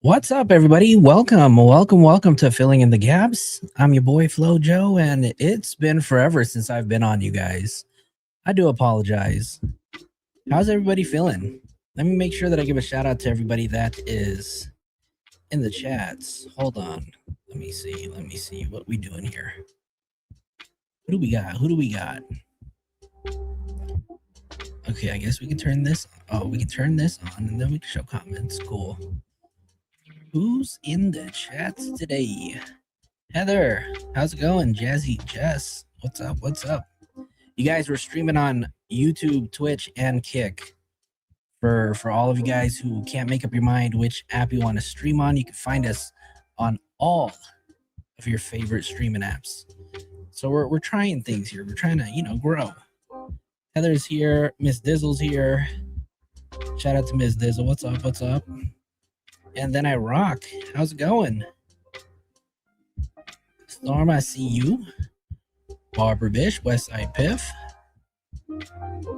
What's up, everybody? Welcome to Filling in the Gaps. I'm your boy Flo Joe, and it's been forever since I've been on, you guys. I do apologize. How's everybody feeling? Let me make sure that I give a shout out to everybody that is in the chats. Hold on. Let me see what we doing here. Who do we got? Okay, I guess we can turn this. Oh, we can turn this on, and then we can show comments. Cool. Who's in the chats today? Heather, how's it going? Jazzy Jess, what's up? You guys were streaming on YouTube, Twitch, and Kick. For all of you guys who can't make up your mind which app you want to stream on, you can find us on all of your favorite streaming apps. So we're trying things here. We're trying to, grow. Heather's here. Miss Dizzle's here. Shout out to Miss Dizzle. What's up? And then I rock. How's it going? Storm, I see you. Barbara Bish, Westside Piff.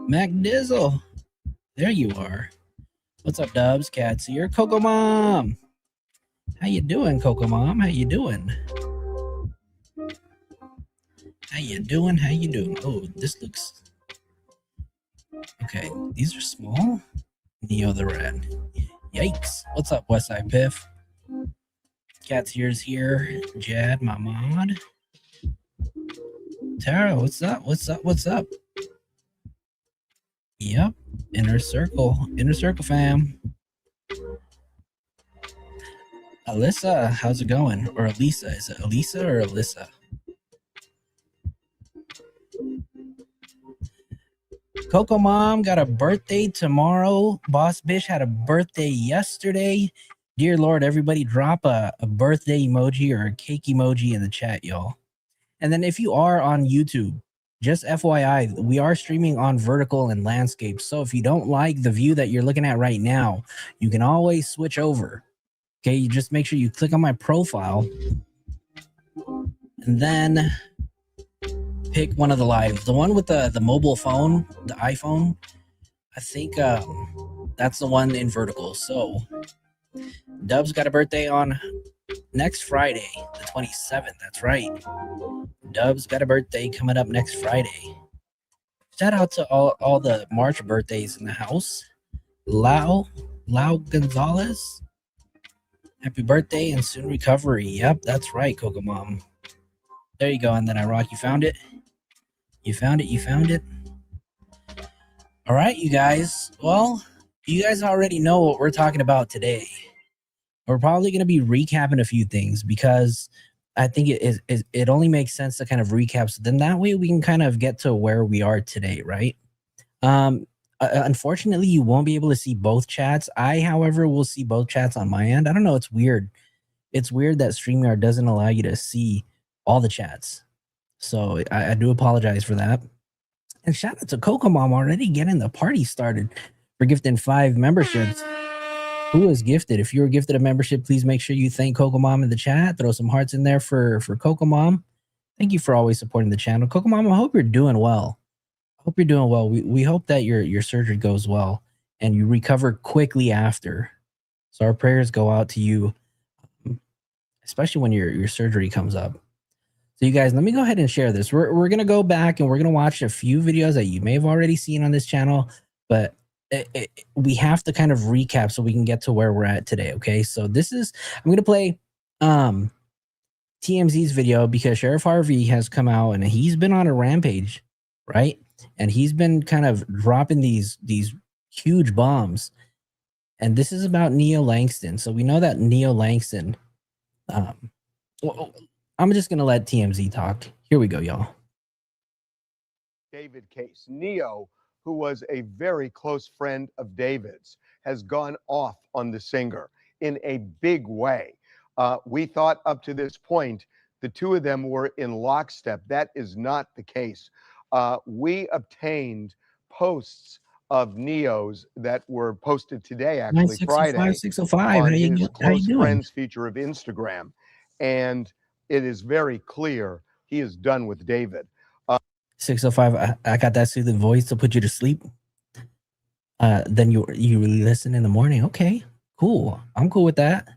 Mac Dizzle. There you are. What's up, Dubs? Cats here. Coco Mom. How you doing, Coco Mom? How you doing? Oh, this looks... Okay, these are small. Neo the Red. Yikes. What's up, Westside Piff? Cat's ears here. Jad, my mod. Tara, what's up? Yep. Inner circle fam. Alyssa, how's it going? Or Elisa, is it Elisa or Alyssa? Coco Mom got a birthday tomorrow. Boss Bish had a birthday yesterday. Dear Lord, everybody drop a birthday emoji or a cake emoji in the chat, y'all. And then if you are on YouTube, just FYI, we are streaming on vertical and landscape. So if you don't like the view that you're looking at right now, you can always switch over. Okay, you just make sure you click on my profile and then pick one of the lives. The one with the mobile phone, the iPhone, I think that's the one in vertical. So Dub's got a birthday on next Friday, the 27th. That's right. Dub's got a birthday coming up next Friday. Shout out to all the March birthdays in the house. Lau Gonzalez. Happy birthday and soon recovery. Yep, that's right, Coco Mom. There you go. And then I rock. You found it. You found it. All right, you guys. Well, you guys already know what we're talking about today. We're probably going to be recapping a few things because I think it only makes sense to kind of recap. So then that way we can kind of get to where we are today, right? Unfortunately, you won't be able to see both chats. I, however, will see both chats on my end. I don't know. It's weird. It's weird that StreamYard doesn't allow you to see all the chats. So I do apologize for that. And shout out to Coco Mom already getting the party started for gifting 5 memberships. Who is gifted? If you were gifted a membership, please make sure you thank Coco Mom in the chat. Throw some hearts in there for Coco Mom. Thank you for always supporting the channel. Coco Mom, I hope you're doing well. We hope that your surgery goes well and you recover quickly after. So our prayers go out to you, especially when your surgery comes up. So you guys, let me go ahead and share this. We're going to go back and we're going to watch a few videos that you may have already seen on this channel, but we have to kind of recap so we can get to where we're at today. Okay. So I'm going to play TMZ's video because Sheriff Harvey has come out and he's been on a rampage, right? And he's been kind of dropping these huge bombs. And this is about Neo Langston. So we know that Neo Langston, I'm just going to let TMZ talk. Here we go, y'all. David case. Neo, who was a very close friend of David's, has gone off on the singer in a big way. We thought up to this point, the two of them were in lockstep. That is not the case. We obtained posts of Neo's that were posted today, actually Friday, 605. on his close friends feature of Instagram. And it is very clear he is done with David. 605, I got that soothing voice to put you to sleep. Then you listen in the morning. Okay, cool. I'm cool with that.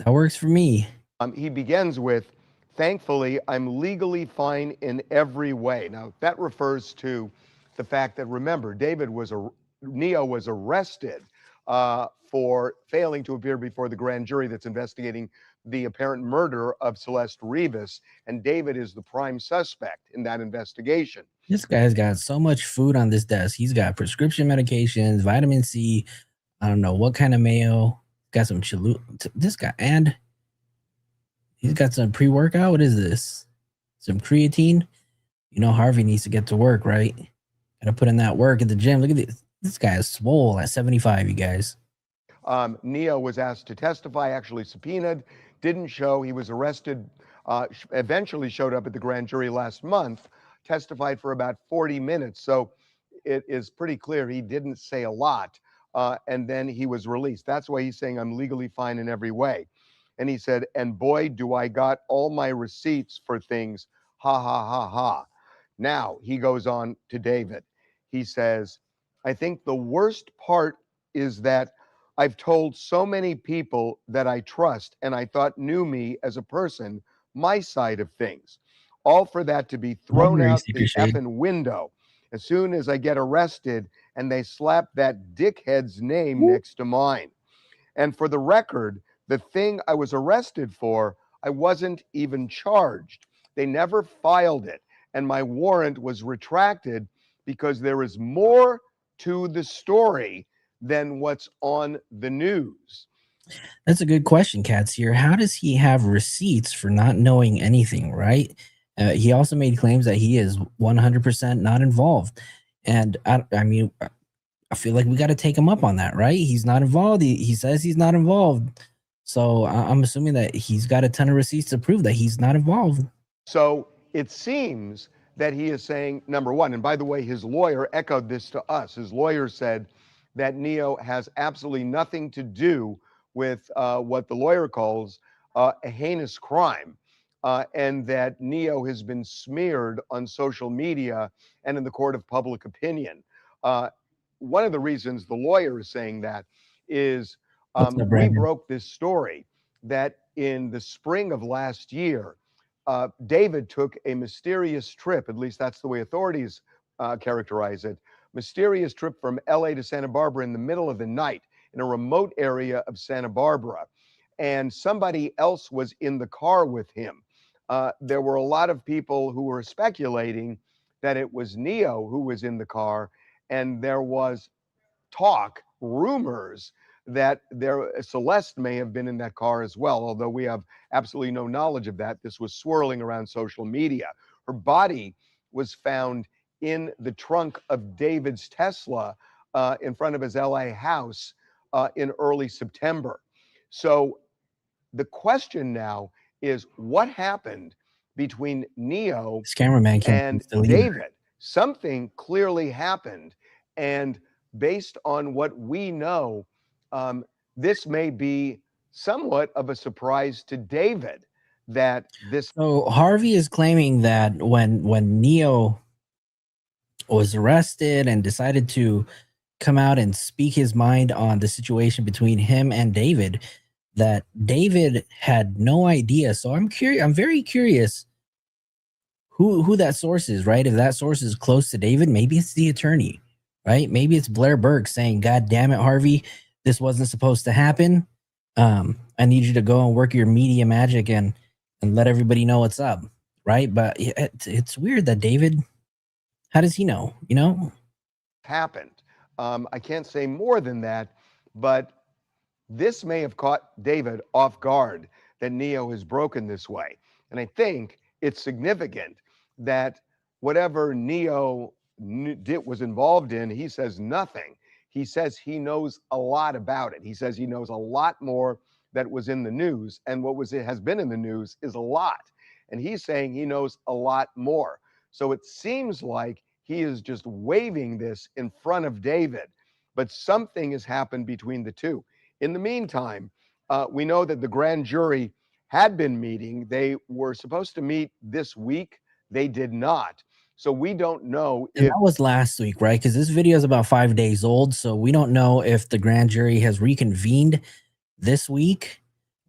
That works for me. He begins with, thankfully, I'm legally fine in every way. Now, that refers to the fact that, remember, Neo was arrested for failing to appear before the grand jury that's investigating the apparent murder of Celeste Rivas, and David is the prime suspect in that investigation. This guy's got so much food on this desk. He's got prescription medications, vitamin C. I don't know what kind of mayo. Got some chalu. This guy, and he's got some pre-workout. What is this? Some creatine. You know, Harvey needs to get to work, right? Gotta put in that work at the gym. Look at this. This guy is swole at 75, you guys. Neo was asked to testify, actually subpoenaed, didn't show. He was arrested, eventually showed up at the grand jury last month, testified for about 40 minutes. So it is pretty clear he didn't say a lot. And then he was released. That's why he's saying, I'm legally fine in every way. And he said, and boy, do I got all my receipts for things. Ha, ha, ha, ha. Now he goes on to David. He says, I think the worst part is that I've told so many people that I trust and I thought knew me as a person, my side of things, all for that to be thrown out the effing window as soon as I get arrested and they slap that dickhead's name next to mine. And for the record, the thing I was arrested for, I wasn't even charged. They never filed it. And my warrant was retracted because there is more to the story than what's on the news. That's a good question, Katz here. How does he have receipts for not knowing anything, right? He also made claims that he is 100% not involved. And I mean, I feel like we got to take him up on that, right? He's not involved. He says he's not involved. So I'm assuming that he's got a ton of receipts to prove that he's not involved. So it seems that he is saying, number one, and by the way, his lawyer echoed this to us. His lawyer said that Neo has absolutely nothing to do with what the lawyer calls a heinous crime, and that Neo has been smeared on social media and in the court of public opinion. One of the reasons the lawyer is saying that is we broke this story that in the spring of last year, David took a mysterious trip, at least that's the way authorities characterize it, mysterious trip from LA to Santa Barbara in the middle of the night in a remote area of Santa Barbara. And somebody else was in the car with him. There were a lot of people who were speculating that it was Neo who was in the car. And there was talk, rumors, that Celeste may have been in that car as well, although we have absolutely no knowledge of that. This was swirling around social media. Her body was found in the trunk of David's Tesla in front of his LA house in early September. So the question now is what happened between Neo and David? Something clearly happened. And based on what we know, this may be somewhat of a surprise to David that this. So Harvey is claiming that when Neo was arrested and decided to come out and speak his mind on the situation between him and David, that David had no idea. So I'm curious. I'm very curious who that source is, right? If that source is close to David, maybe it's the attorney, right? Maybe it's Blair Burke saying, God damn it, Harvey, this wasn't supposed to happen. I need you to go and work your media magic and let everybody know what's up, right? But it's weird that David, how does he know, you know? Happened. I can't say more than that, but this may have caught David off guard that Neo has broken this way. And I think it's significant that whatever Neo was involved in, he says nothing. He says he knows a lot about it. He says he knows a lot more that was in the news, and what has been in the news is a lot. And he's saying he knows a lot more. So it seems like he is just waving this in front of David, but something has happened between the two. In the meantime, we know that the grand jury had been meeting. They were supposed to meet this week. They did not. So we don't know if that was last week, right? Because this video is about 5 days old. So we don't know if the grand jury has reconvened this week.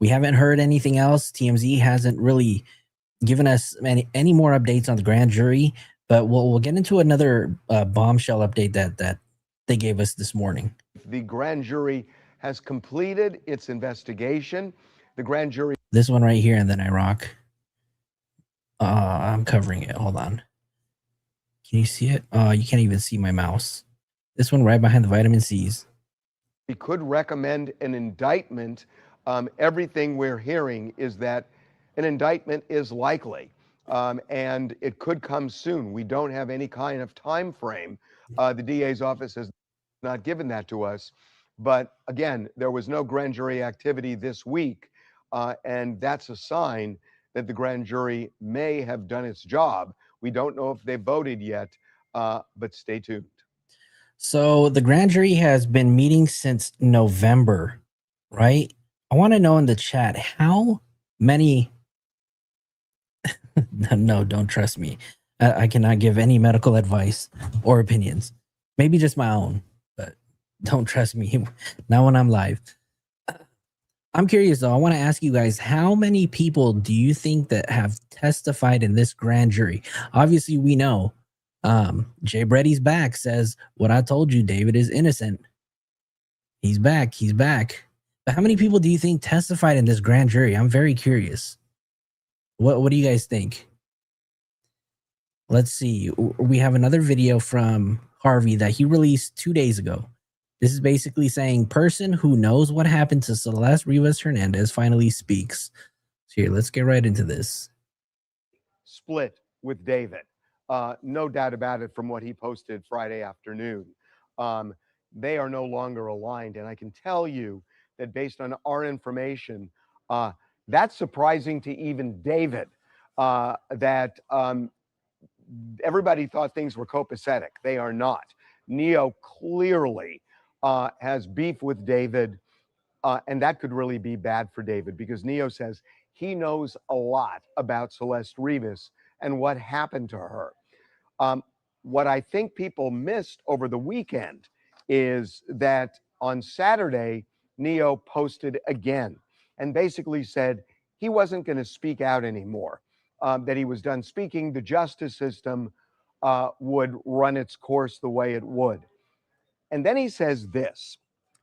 We haven't heard anything else. TMZ hasn't really given us any more updates on the grand jury, but we'll get into another bombshell update that they gave us this morning. The grand jury has completed its investigation. The grand jury. This one right here, and then I rock. I'm covering it. Hold on. Can you see it? You can't even see my mouse. This one right behind the vitamin C's. We could recommend an indictment. Everything we're hearing is that an indictment is likely, and it could come soon. We don't have any kind of time frame. The DA's office has not given that to us. But again, there was no grand jury activity this week, and that's a sign that the grand jury may have done its job. We don't know if they voted yet, but stay tuned. So the grand jury has been meeting since November, right? I want to know in the chat how many. No, don't trust me. I cannot give any medical advice or opinions. Maybe just my own, but don't trust me. Not when I'm live. I'm curious though. I want to ask you guys, how many people do you think that have testified in this grand jury? Obviously, we know Jay Brady's back, says what I told you, David is innocent. He's back. He's back. But how many people do you think testified in this grand jury? I'm very curious. What do you guys think? Let's see. We have another video from Harvey that he released 2 days ago. This is basically saying person who knows what happened to Celeste Rivas Hernandez finally speaks. So here, let's get right into this. Split with David. No doubt about it from what he posted Friday afternoon. They are no longer aligned. And I can tell you that based on our information, that's surprising to even David, that everybody thought things were copacetic. They are not. Neo clearly has beef with David, and that could really be bad for David because Neo says he knows a lot about Celeste Rivas and what happened to her. What I think people missed over the weekend is that on Saturday, Neo posted again and basically said he wasn't going to speak out anymore, that he was done speaking. The justice system would run its course the way it would. And then he says this.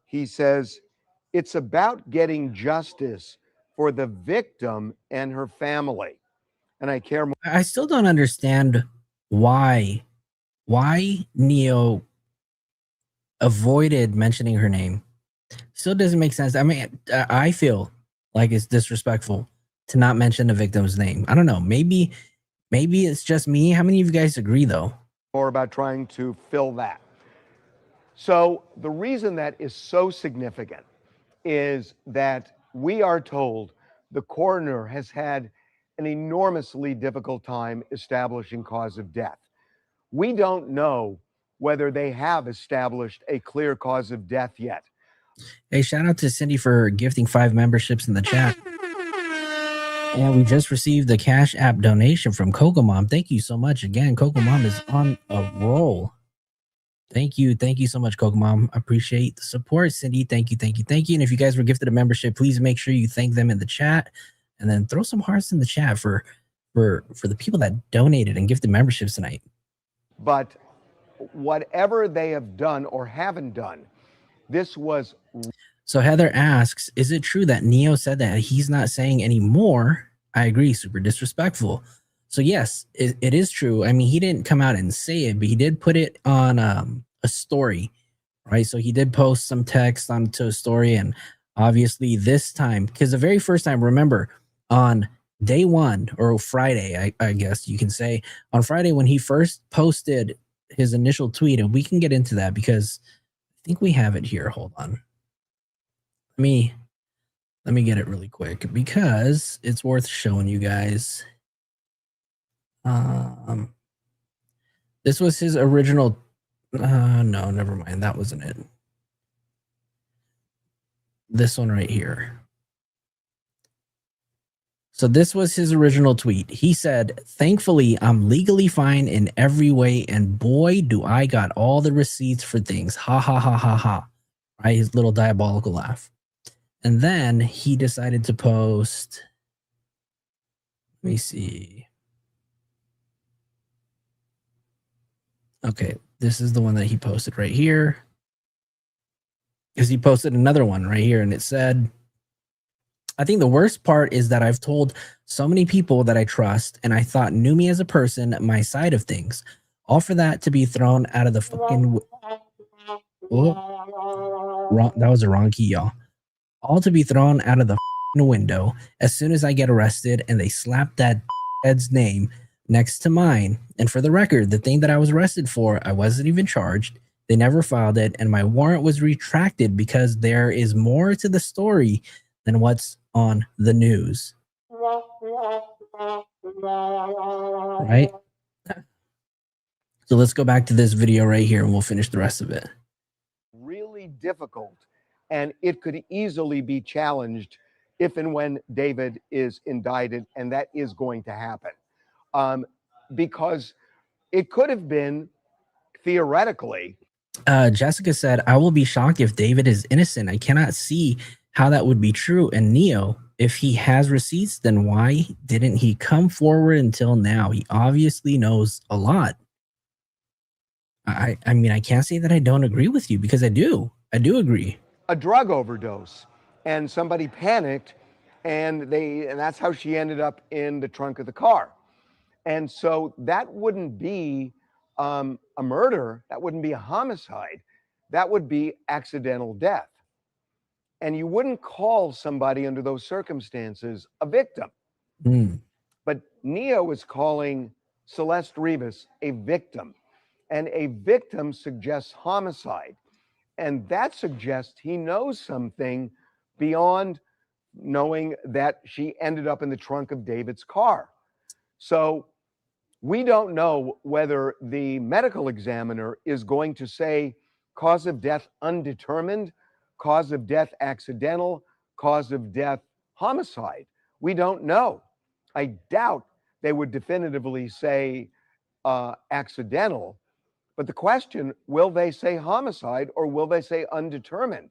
He says, it's about getting justice for the victim and her family. And I care more. I still don't understand why Neo avoided mentioning her name. Still doesn't make sense. I mean, I feel like it's disrespectful to not mention the victim's name. I don't know. Maybe it's just me. How many of you guys agree, though? More about trying to fill that. So the reason that is so significant is that we are told the coroner has had an enormously difficult time establishing cause of death. We don't know whether they have established a clear cause of death yet. Hey, shout out to Cindy for gifting 5 memberships in the chat. And we just received the Cash App donation from Coco Mom. Thank you so much. Again, Coco Mom is on a roll. Thank you. Thank you so much, Coco Mom. Appreciate the support. Cindy, thank you, thank you, thank you. And if you guys were gifted a membership, please make sure you thank them in the chat. And then throw some hearts in the chat for the people that donated and gifted memberships tonight. But whatever they have done or haven't done, this was... So Heather asks, is it true that Neo said that he's not saying anymore? I agree, super disrespectful. So yes, it is true. I mean, he didn't come out and say it, but he did put it on a story, right? So he did post some text onto a story, and obviously this time, because the very first time, remember, on day one, or Friday, I guess you can say, on Friday when he first posted his initial tweet, and we can get into that because I think we have it here. Hold on. Let me get it really quick because it's worth showing you guys. This was his original. No, never mind. That wasn't it. This one right here. So this was his original tweet. He said, thankfully, I'm legally fine in every way. And boy, do I got all the receipts for things. Ha, ha, ha, ha, ha. Right? His little diabolical laugh. And then he decided to post, let me see. Okay, this is the one that he posted right here. Because he posted another one right here, and it said, I think the worst part is that I've told so many people that I trust and I thought knew me as a person, my side of things, all for that to be thrown out of the fucking. Wrong. That was the wrong key, y'all. All to be thrown out of the window as soon as I get arrested and they slap that head's name next to mine. And for the record, the thing that I was arrested for, I wasn't even charged. They never filed it, and my warrant was retracted because there is more to the story than what's on the news. Right? So let's go back to this video right here and we'll finish the rest of it. Really difficult, and it could easily be challenged if and when David is indicted, and that is going to happen. Because it could have been theoretically. Jessica said, I will be shocked if David is innocent. I cannot see how that would be true. And Neo, if he has receipts, then why didn't he come forward until now? He obviously knows a lot. I mean, I can't say that I don't agree with you, because I do agree. A drug overdose, and somebody panicked, and that's how she ended up in the trunk of the car. And so that wouldn't be a murder, that wouldn't be a homicide, that would be accidental death. And you wouldn't call somebody under those circumstances a victim. But Neo is calling Celeste Rivas a victim, and a victim suggests homicide. And that suggests he knows something beyond knowing that she ended up in the trunk of David's car. So we don't know whether the medical examiner is going to say cause of death undetermined, cause of death accidental, cause of death homicide. We don't know. I doubt they would definitively say accidental. But the question, will they say homicide or will they say undetermined?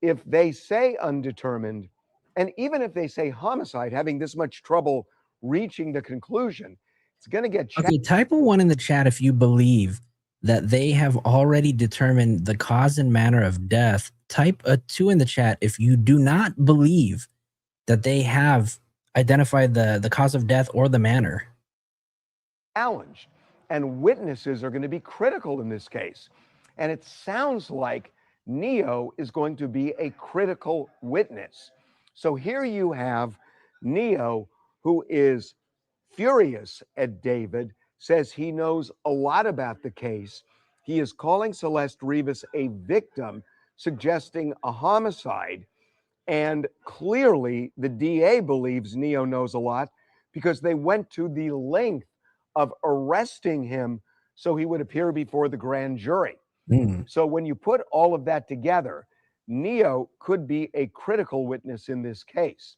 If they say undetermined, and even if they say homicide, having this much trouble reaching the conclusion, it's going to get checked. Okay, type a 1 in the chat if you believe that they have already determined the cause and manner of death. Type a 2 in the chat if you do not believe that they have identified the cause of death or the manner. Challenged, and witnesses are going to be critical in this case. And it sounds like Neo is going to be a critical witness. So here you have Neo, who is furious at David, says he knows a lot about the case. He is calling Celeste Rivas a victim, suggesting a homicide. And clearly, the DA believes Neo knows a lot because they went to the length of arresting him so he would appear before the grand jury. So when you put all of that together, Neo could be a critical witness in this case.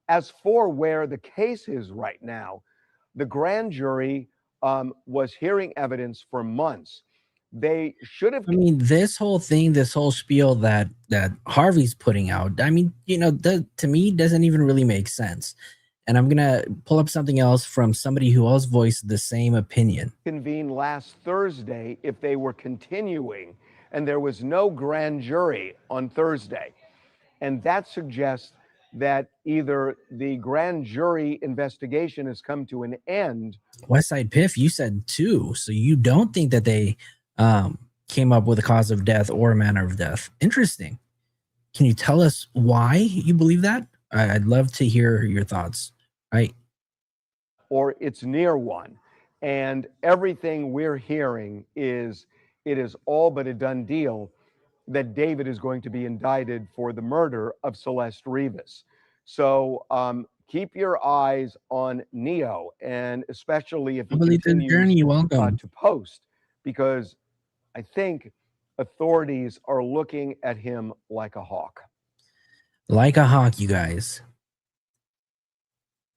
As for where the case is right now, the grand jury was hearing evidence for months. They should have. I mean, this whole thing, this whole spiel that Harvey's putting out, I mean, you know, to me doesn't even really make sense. And I'm gonna pull up something else from somebody who else voiced the same opinion. Convened last Thursday if they were continuing, and there was no grand jury on Thursday. And that suggests that either the grand jury investigation has come to an end. Westside Piff, you said 2, so you don't think that they came up with a cause of death or a manner of death. Interesting. Can you tell us why you believe that? I'd love to hear your thoughts. Right. Or it's near one. And everything we're hearing is it is all but a done deal that David is going to be indicted for the murder of Celeste Rivas. So keep your eyes on Neo, and especially if he continues to post, because I think authorities are looking at him like a hawk. Like a hawk, you guys.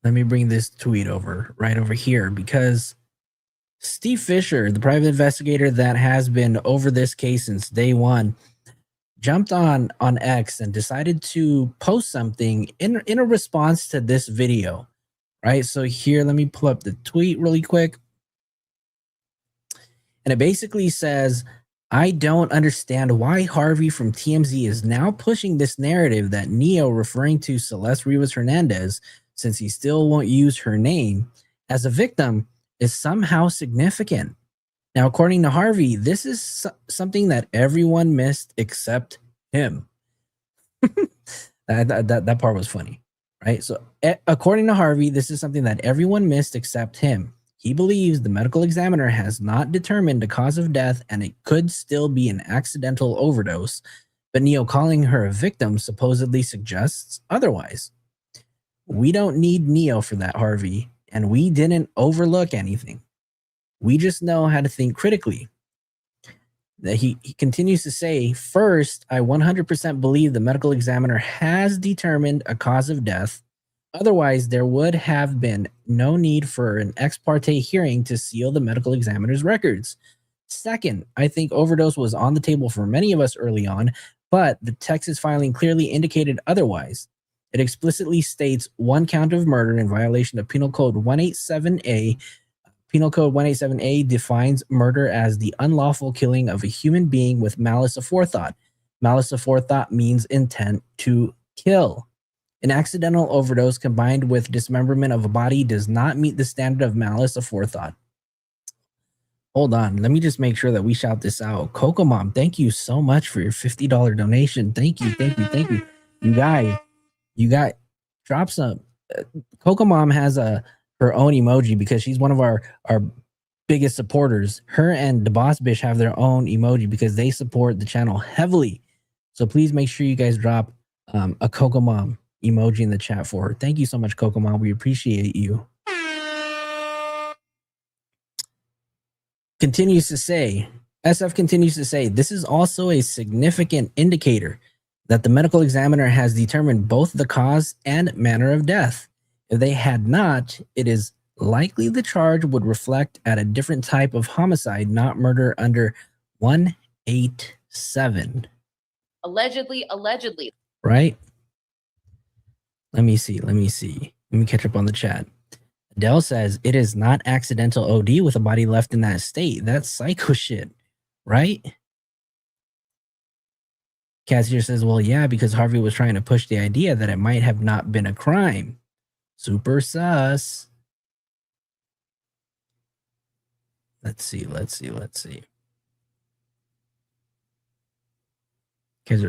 Let me bring this tweet right over here, because Steve Fischer, the private investigator that has been over this case since day one, jumped on X and decided to post something in a response to this video, right? So here, let me pull up the tweet really quick. And it basically says, I don't understand why Harvey from TMZ is now pushing this narrative that Neo, referring to Celeste Rivas Hernandez, since he still won't use her name, as a victim is somehow significant. Now, according to Harvey, this is something that everyone missed except him. that part was funny, right? So, according to Harvey, this is something that everyone missed except him. He believes the medical examiner has not determined the cause of death and it could still be an accidental overdose, but Neo calling her a victim supposedly suggests otherwise. We don't need Neo for that, Harvey, and we didn't overlook anything. We just know how to think critically. That he continues to say, first, I 100% believe the medical examiner has determined a cause of death. Otherwise, there would have been no need for an ex parte hearing to seal the medical examiner's records. Second, I think overdose was on the table for many of us early on, but the Texas filing clearly indicated otherwise. It explicitly states one count of murder in violation of Penal Code 187A. Penal Code 187A defines murder as the unlawful killing of a human being with malice aforethought. Malice aforethought means intent to kill. An accidental overdose combined with dismemberment of a body does not meet the standard of malice aforethought. Hold on, let me just make sure that we shout this out. Coco Mom, thank you so much for your $50 donation. Thank you. You guys, drop some. Coco Mom has her own emoji because she's one of our biggest supporters. Her and the Boss Bish have their own emoji because they support the channel heavily. So please make sure you guys drop a Coco Mom emoji in the chat for her. Thank you so much, Coco Mom. We appreciate you. SF continues to say, this is also a significant indicator that the medical examiner has determined both the cause and manner of death. If they had not, it is likely the charge would reflect at a different type of homicide, not murder under 187. Allegedly. Right? Let me see. Let me catch up on the chat. Adele says, it is not accidental OD with a body left in that state. That's psycho shit, right? Cassier says, well, yeah, because Harvey was trying to push the idea that it might have not been a crime. Super sus. Let's see. Because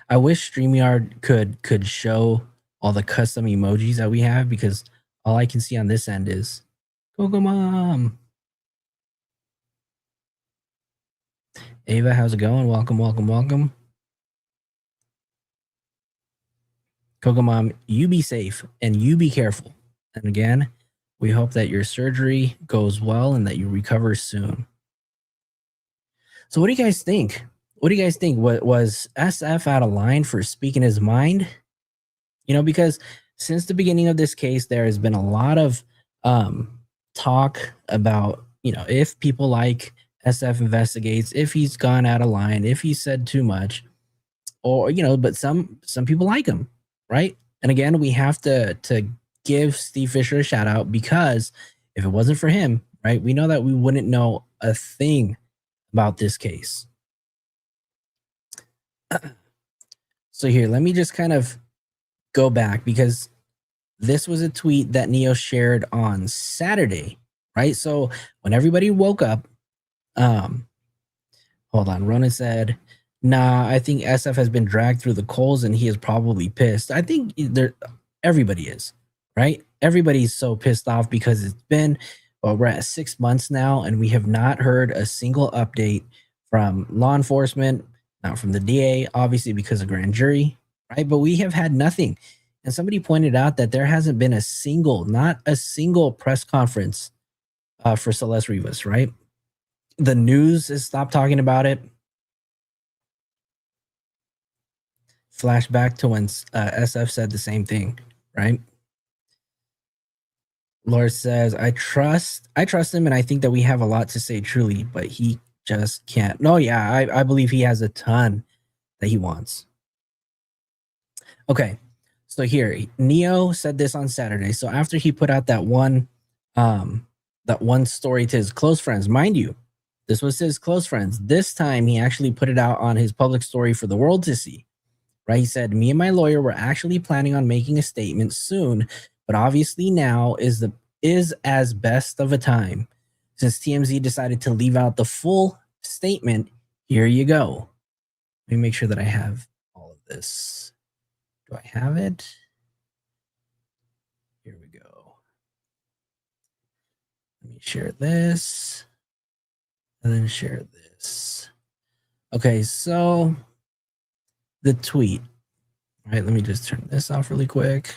I wish StreamYard could show all the custom emojis that we have, because all I can see on this end is Coco Mom. Ava, how's it going? Welcome. Coco Mom, you be safe and you be careful. And again, we hope that your surgery goes well and that you recover soon. So what do you guys think? Was SF out of line for speaking his mind? You know, because since the beginning of this case, there has been a lot of talk about, you know, if people like SF investigates, if he's gone out of line, if he said too much, or, you know, but some people like him, right? And again, we have to give Steve Fischer a shout out, because if it wasn't for him, right, we know that we wouldn't know a thing about this case. So here, let me just kind of go back, because this was a tweet that Neo shared on Saturday, right? So when everybody woke up, hold on, Ronan said, nah, I think SF has been dragged through the coals and he is probably pissed. I think everybody is, right? Everybody's so pissed off because it's been, well, we're at 6 months now and we have not heard a single update from law enforcement, not from the DA, obviously because of grand jury, right? But we have had nothing. And somebody pointed out that there hasn't been not a single press conference for Celeste Rivas, right? The news has stopped talking about it. Flashback to when SF said the same thing, right? Laura says, I trust him and I think that we have a lot to say truly, but he just can't. No, yeah, I believe he has a ton that he wants. Okay, so here Neo said this on Saturday. So after he put out that one story to his close friends, mind you, this was his close friends. This time he actually put it out on his public story for the world to see. Right? He said, "Me and my lawyer were actually planning on making a statement soon, but obviously now is as best of a time. Since TMZ decided to leave out the full statement, here you go." Let me make sure that I have all of this. Do I have it? Here we go. Let me share this and then share this. Okay, so the tweet. All right, let me just turn this off really quick.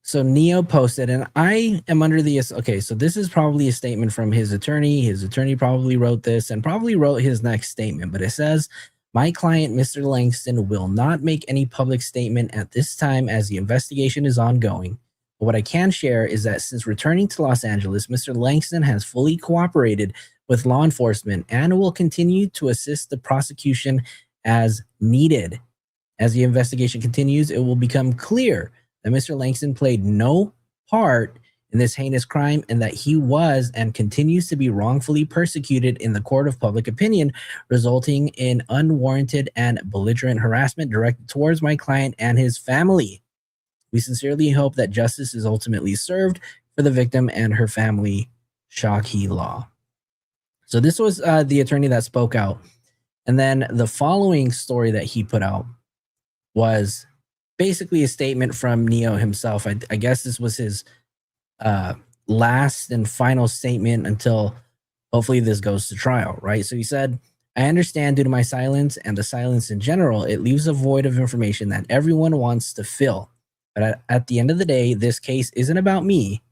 So Neo posted, and I am under the, okay, so this is probably a statement from his attorney. His attorney probably wrote this and probably wrote his next statement, but it says, "My client, Mr. Langston, will not make any public statement at this time as the investigation is ongoing. But what I can share is that since returning to Los Angeles, Mr. Langston has fully cooperated with law enforcement and will continue to assist the prosecution as needed. As the investigation continues, it will become clear that Mr. Langston played no part in this heinous crime and that he was and continues to be wrongfully persecuted in the court of public opinion, resulting in unwarranted and belligerent harassment directed towards my client and his family. We sincerely hope that justice is ultimately served for the victim and her family. Shockey Law." So this was the attorney that spoke out. And then the following story that he put out was basically a statement from Neo himself. I guess this was his last and final statement until hopefully this goes to trial, right? So he said, "I understand due to my silence and the silence in general, it leaves a void of information that everyone wants to fill. But at the end of the day, this case isn't about me.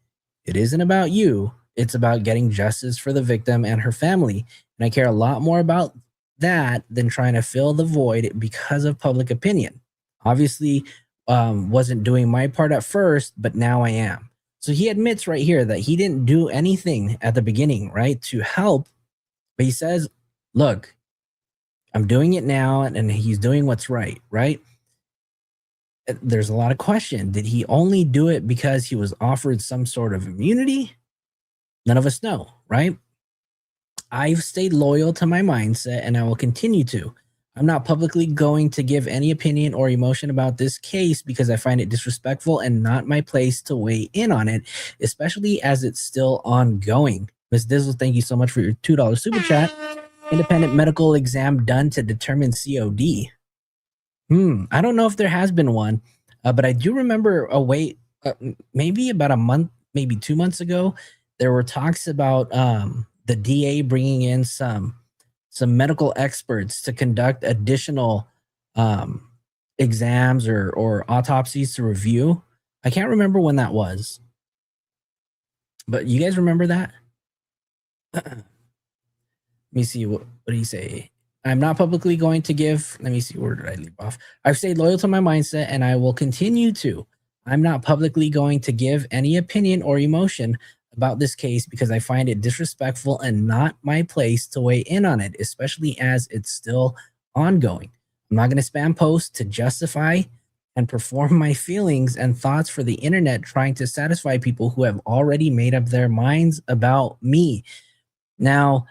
It isn't about you. It's about getting justice for the victim and her family. And I care a lot more about that than trying to fill the void because of public opinion. Obviously, wasn't doing my part at first, but now I am." So he admits right here that he didn't do anything at the beginning, right, to help. But he says, "Look, I'm doing it now," and he's doing what's right, right? There's a lot of question. Did he only do it because he was offered some sort of immunity? None of us know, right? "I've stayed loyal to my mindset and I will continue to. I'm not publicly going to give any opinion or emotion about this case because I find it disrespectful and not my place to weigh in on it, especially as it's still ongoing." Ms. Dizzle, thank you so much for your $2 super chat. "Independent medical exam done to determine COD." I don't know if there has been one, but I do remember maybe about a month, maybe 2 months ago, there were talks about the DA bringing in some medical experts to conduct additional exams or autopsies to review. I can't remember when that was, but you guys remember that? Let me see. What did he say? "I'm not publicly going to give," let me see, where did I leave off? "I've stayed loyal to my mindset and I will continue to. I'm not publicly going to give any opinion or emotion about this case because I find it disrespectful and not my place to weigh in on it, especially as it's still ongoing. I'm not going to spam posts to justify and perform my feelings and thoughts for the internet trying to satisfy people who have already made up their minds about me." Now,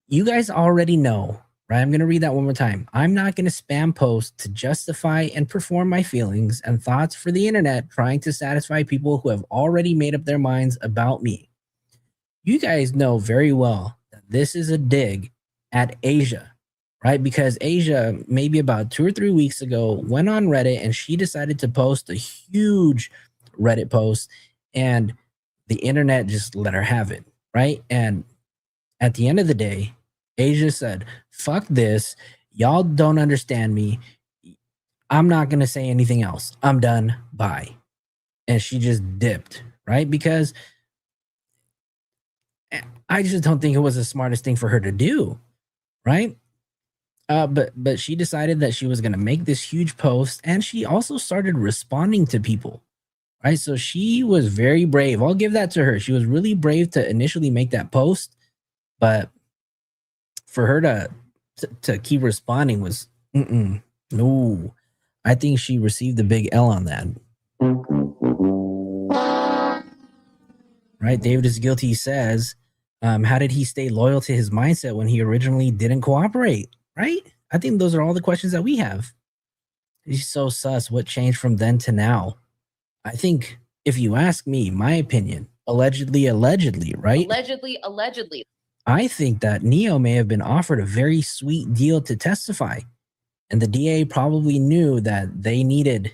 you guys already know, right? I'm going to read that one more time. "I'm not going to spam post to justify and perform my feelings and thoughts for the internet trying to satisfy people who have already made up their minds about me." You guys know very well that this is a dig at Asia, right? Because Asia, maybe about 2 or 3 weeks ago, went on Reddit and she decided to post a huge Reddit post, and the internet just let her have it, right? And at the end of the day, Asia said, "Fuck this. Y'all don't understand me. I'm not going to say anything else. I'm done. Bye." And she just dipped, right? Because I just don't think it was the smartest thing for her to do, right? But she decided that she was going to make this huge post, and she also started responding to people, right? So she was very brave. I'll give that to her. She was really brave to initially make that post, but for her to to keep responding was no. I think she received a big L on that. Right? David is guilty, says. How did he stay loyal to his mindset when he originally didn't cooperate? Right? I think those are all the questions that we have. He's so sus. What changed from then to now? I think, if you ask me, my opinion, allegedly, right? Allegedly. I think that Neo may have been offered a very sweet deal to testify. And the DA probably knew that they needed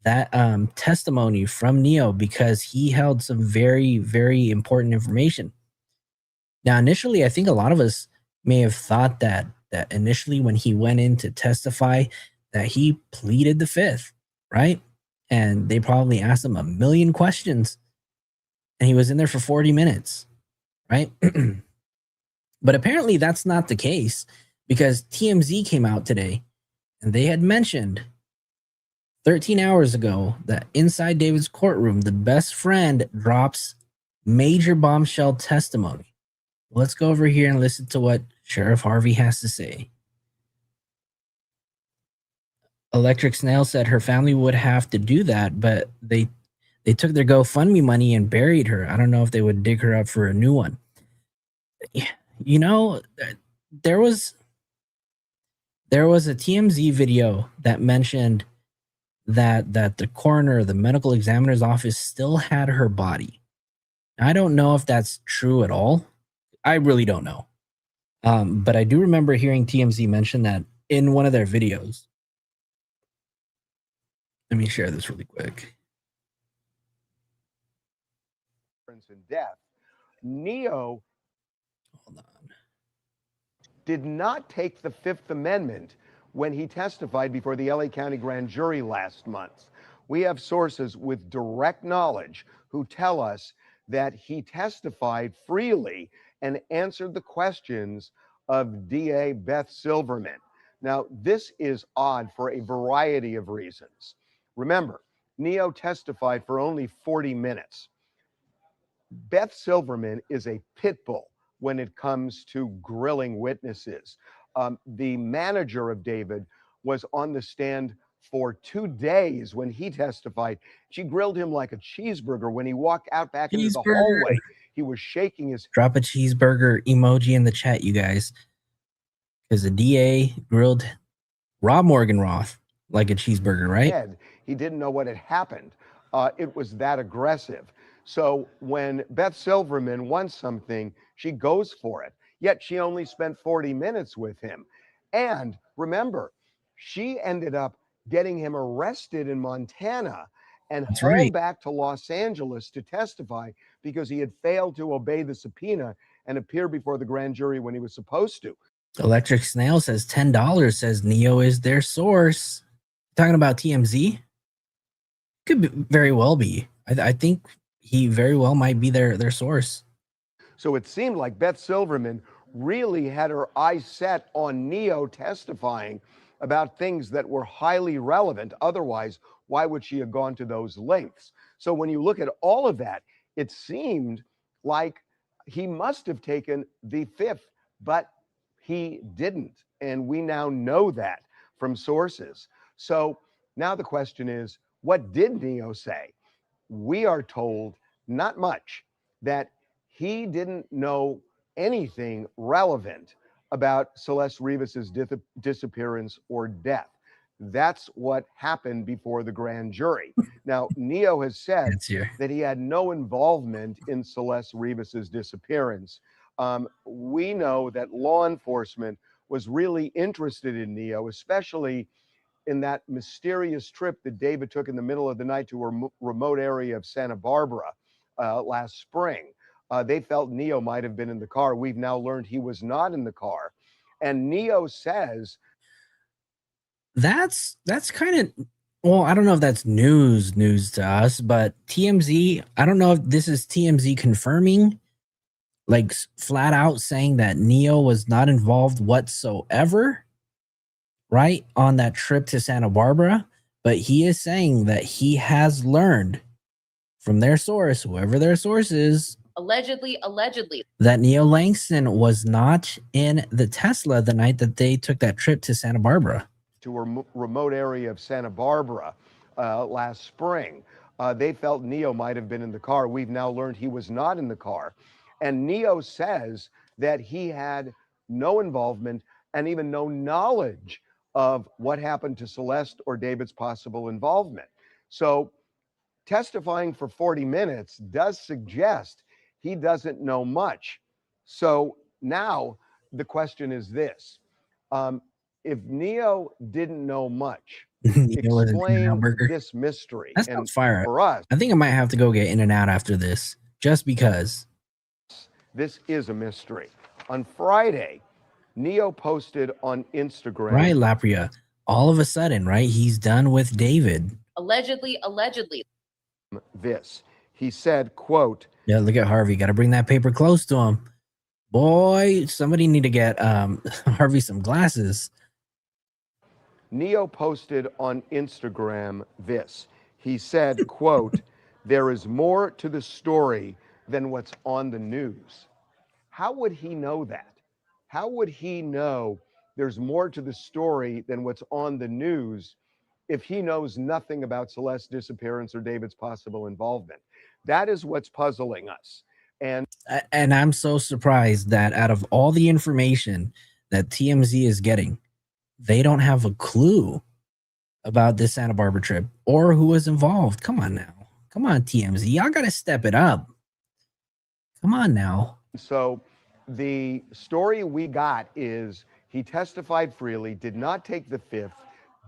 that testimony from Neo because he held some very, very important information. Now, initially, I think a lot of us may have thought that initially when he went in to testify, that he pleaded the fifth, right? And they probably asked him a million questions, and he was in there for 40 minutes, right? But apparently that's not the case, because TMZ came out today and they had mentioned 13 hours ago that inside David's courtroom, the best friend drops major bombshell testimony. Let's go over here and listen to what Sheriff Harvey has to say. Electric Snail said her family would have to do that, but they took their GoFundMe money and buried her. I don't know if they would dig her up for a new one. You know, there was a TMZ video that mentioned that the coroner, the medical examiner's office, still had her body. I don't know if that's true at all. I really don't know. But I do remember hearing TMZ mention that in one of their videos. Let me share this really quick. And death. Neo Hold on. did not take the Fifth Amendment when he testified before the LA County Grand Jury last month. We have sources with direct knowledge who tell us that he testified freely and answered the questions of DA Beth Silverman. Now, this is odd for a variety of reasons. Remember, Neo testified for only 40 minutes. Beth Silverman is a pit bull when it comes to grilling witnesses. The manager of David was on the stand for 2 days when he testified. She grilled him like a cheeseburger. When he walked out back into the hallway, he was shaking his... Drop a cheeseburger emoji in the chat, you guys. Because the DA grilled Rob Morgenroth like a cheeseburger, right? head. He didn't know what had happened. It was that aggressive. So when Beth Silverman wants something, she goes for it. Yet she only spent 40 minutes with him. And remember, she ended up getting him arrested in Montana and hauled back to Los Angeles to testify because he had failed to obey the subpoena and appear before the grand jury when he was supposed to. Electric Snail says $10, says Neo is their source. Talking about TMZ? Could very well be. I think he very well might be their source. So it seemed like Beth Silverman really had her eyes set on Neo testifying about things that were highly relevant. Otherwise, why would she have gone to those lengths? So when you look at all of that, it seemed like he must have taken the fifth, but he didn't. And we now know that from sources. So now the question is, what did Neo say? We are told not much, that he didn't know anything relevant about Celeste Rivas's disappearance or death. That's what happened before the grand jury. Now, Neo has said that he had no involvement in Celeste Rivas's disappearance. We know that law enforcement was really interested in Neo, especially in that mysterious trip that David took in the middle of the night to a remote area of Santa Barbara last spring. They felt Neo might have been in the car. We've now learned he was not in the car. And Neo says... That's kind of, well, I don't know if that's news to us, but TMZ, I don't know if this is TMZ confirming, like flat out saying that Neo was not involved whatsoever, right, on that trip to Santa Barbara. But he is saying that he has learned from their source, whoever their source is, Allegedly. That Neo Langston was not in the Tesla the night that they took that trip to Santa Barbara. To a remote area of Santa Barbara last spring. They felt Neo might have been in the car. We've now learned he was not in the car. And Neo says that he had no involvement and even no knowledge of what happened to Celeste or David's possible involvement. So testifying for 40 minutes does suggest he doesn't know much. So now the question is this. If Neo didn't know much, explain this mystery. That sounds fire. For us, I think I might have to go get In-N-Out after this, just because. This is a mystery. On Friday, Neo posted on Instagram. Right, Lapria. All of a sudden, right, he's done with David. Allegedly. This. He said, quote, yeah, look at Harvey. Got to bring that paper close to him. Boy, somebody need to get Harvey some glasses. Neo posted on Instagram this. He said, quote, there is more to the story than what's on the news. How would he know that? How would he know there's more to the story than what's on the news if he knows nothing about Celeste's disappearance or David's possible involvement? That is what's puzzling us. And I'm so surprised that out of all the information that TMZ is getting, they don't have a clue about this Santa Barbara trip or who was involved. Come on now. Come on, TMZ. Y'all got to step it up. Come on now. So the story we got is he testified freely, did not take the fifth,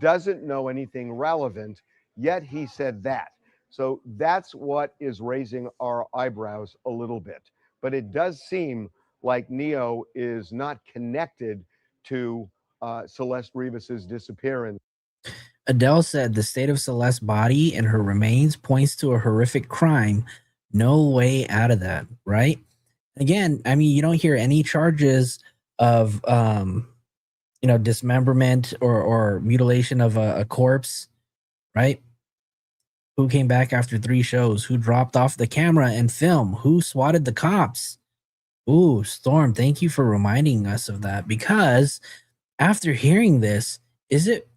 doesn't know anything relevant, yet he said that. So that's what is raising our eyebrows a little bit. But it does seem like Neo is not connected to Celeste Rivas's disappearance. Adele said the state of Celeste's body and her remains points to a horrific crime. No way out of that, right? Again, I mean, you don't hear any charges of, dismemberment or mutilation of a corpse, right? Who came back after 3 shows? Who dropped off the camera and film? Who swatted the cops? Ooh, Storm, thank you for reminding us of that, because after hearing this, is it,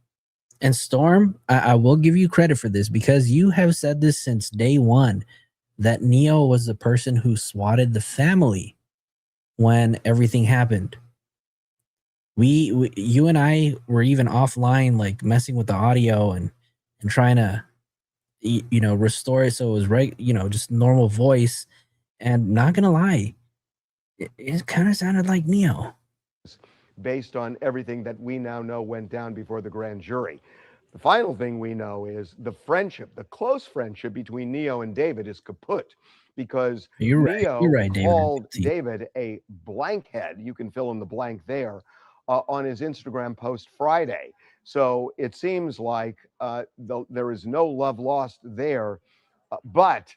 and Storm, I will give you credit for this because you have said this since day one, that Neo was the person who swatted the family when everything happened. You and I were even offline, like messing with the audio and trying to, restore it so it was right, just normal voice. And not gonna lie, it kind of sounded like Neo. Based on everything that we now know went down before the grand jury. The final thing we know is the friendship, the close friendship between Neo and David is kaput because Neo called David a blankhead. You can fill in the blank there on his Instagram post Friday. So it seems like there is no love lost there, but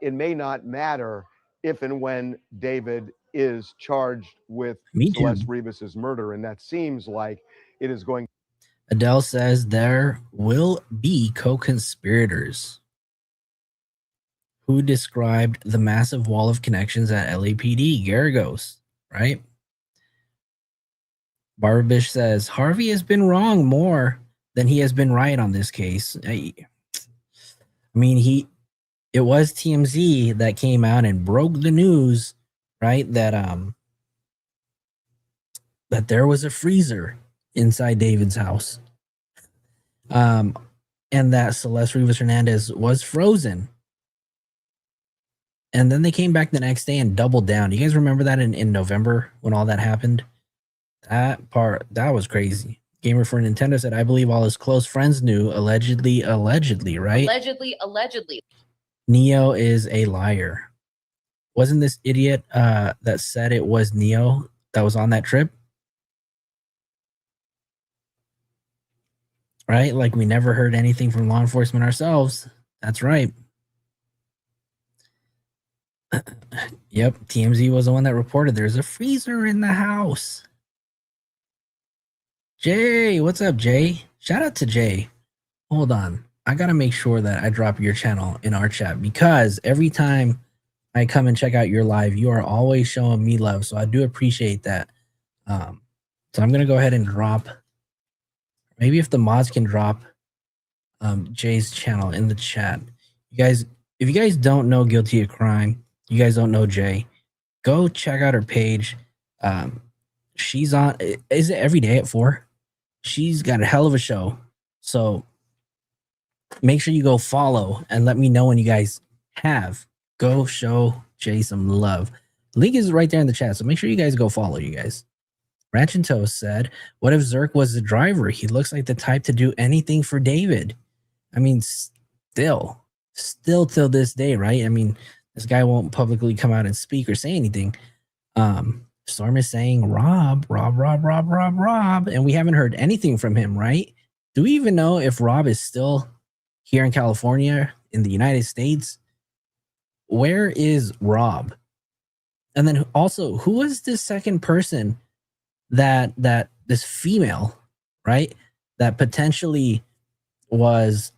it may not matter if and when David is charged with Celeste Rivas's murder, and that seems like it is going. Adele says there will be co-conspirators. Who described the massive wall of connections at LAPD? Garagos, right? Barbish says Harvey has been wrong more than he has been right on this case. I mean, it was TMZ that came out and broke the news, right? That there was a freezer inside David's house. And that Celeste Rivas Hernandez was frozen. And then they came back the next day and doubled down. Do you guys remember that in November when all that happened? That was crazy. Gamer for Nintendo said, I believe all his close friends knew, allegedly, right? Allegedly. Neo is a liar. Wasn't this idiot that said it was Neo that was on that trip? Right? Like we never heard anything from law enforcement ourselves. That's right. Yep, TMZ was the one that reported there's a freezer in the house. Jay, what's up, Jay? Shout out to Jay. Hold on. I got to make sure that I drop your channel in our chat because every time I come and check out your live. You are always showing me love, so I do appreciate that. So I'm gonna go ahead and drop. Maybe if the mods can drop Jay's channel in the chat. You guys, if you guys don't know Guilty of Crime, you guys don't know Jay, go check out her page. She's on. Is it every day at 4? She's got a hell of a show. So make sure you go follow and let me know when you guys have. Go show Jay some love. Link is right there in the chat. So make sure you guys go follow, you guys. Ranch and Toast said, what if Zerk was the driver? He looks like the type to do anything for David. I mean, still till this day, right? I mean, this guy won't publicly come out and speak or say anything. Storm is saying Rob, and we haven't heard anything from him, right? Do we even know if Rob is still here in California, in the United States? Where is Rob? And then also, who was this second person that this female, right, that potentially was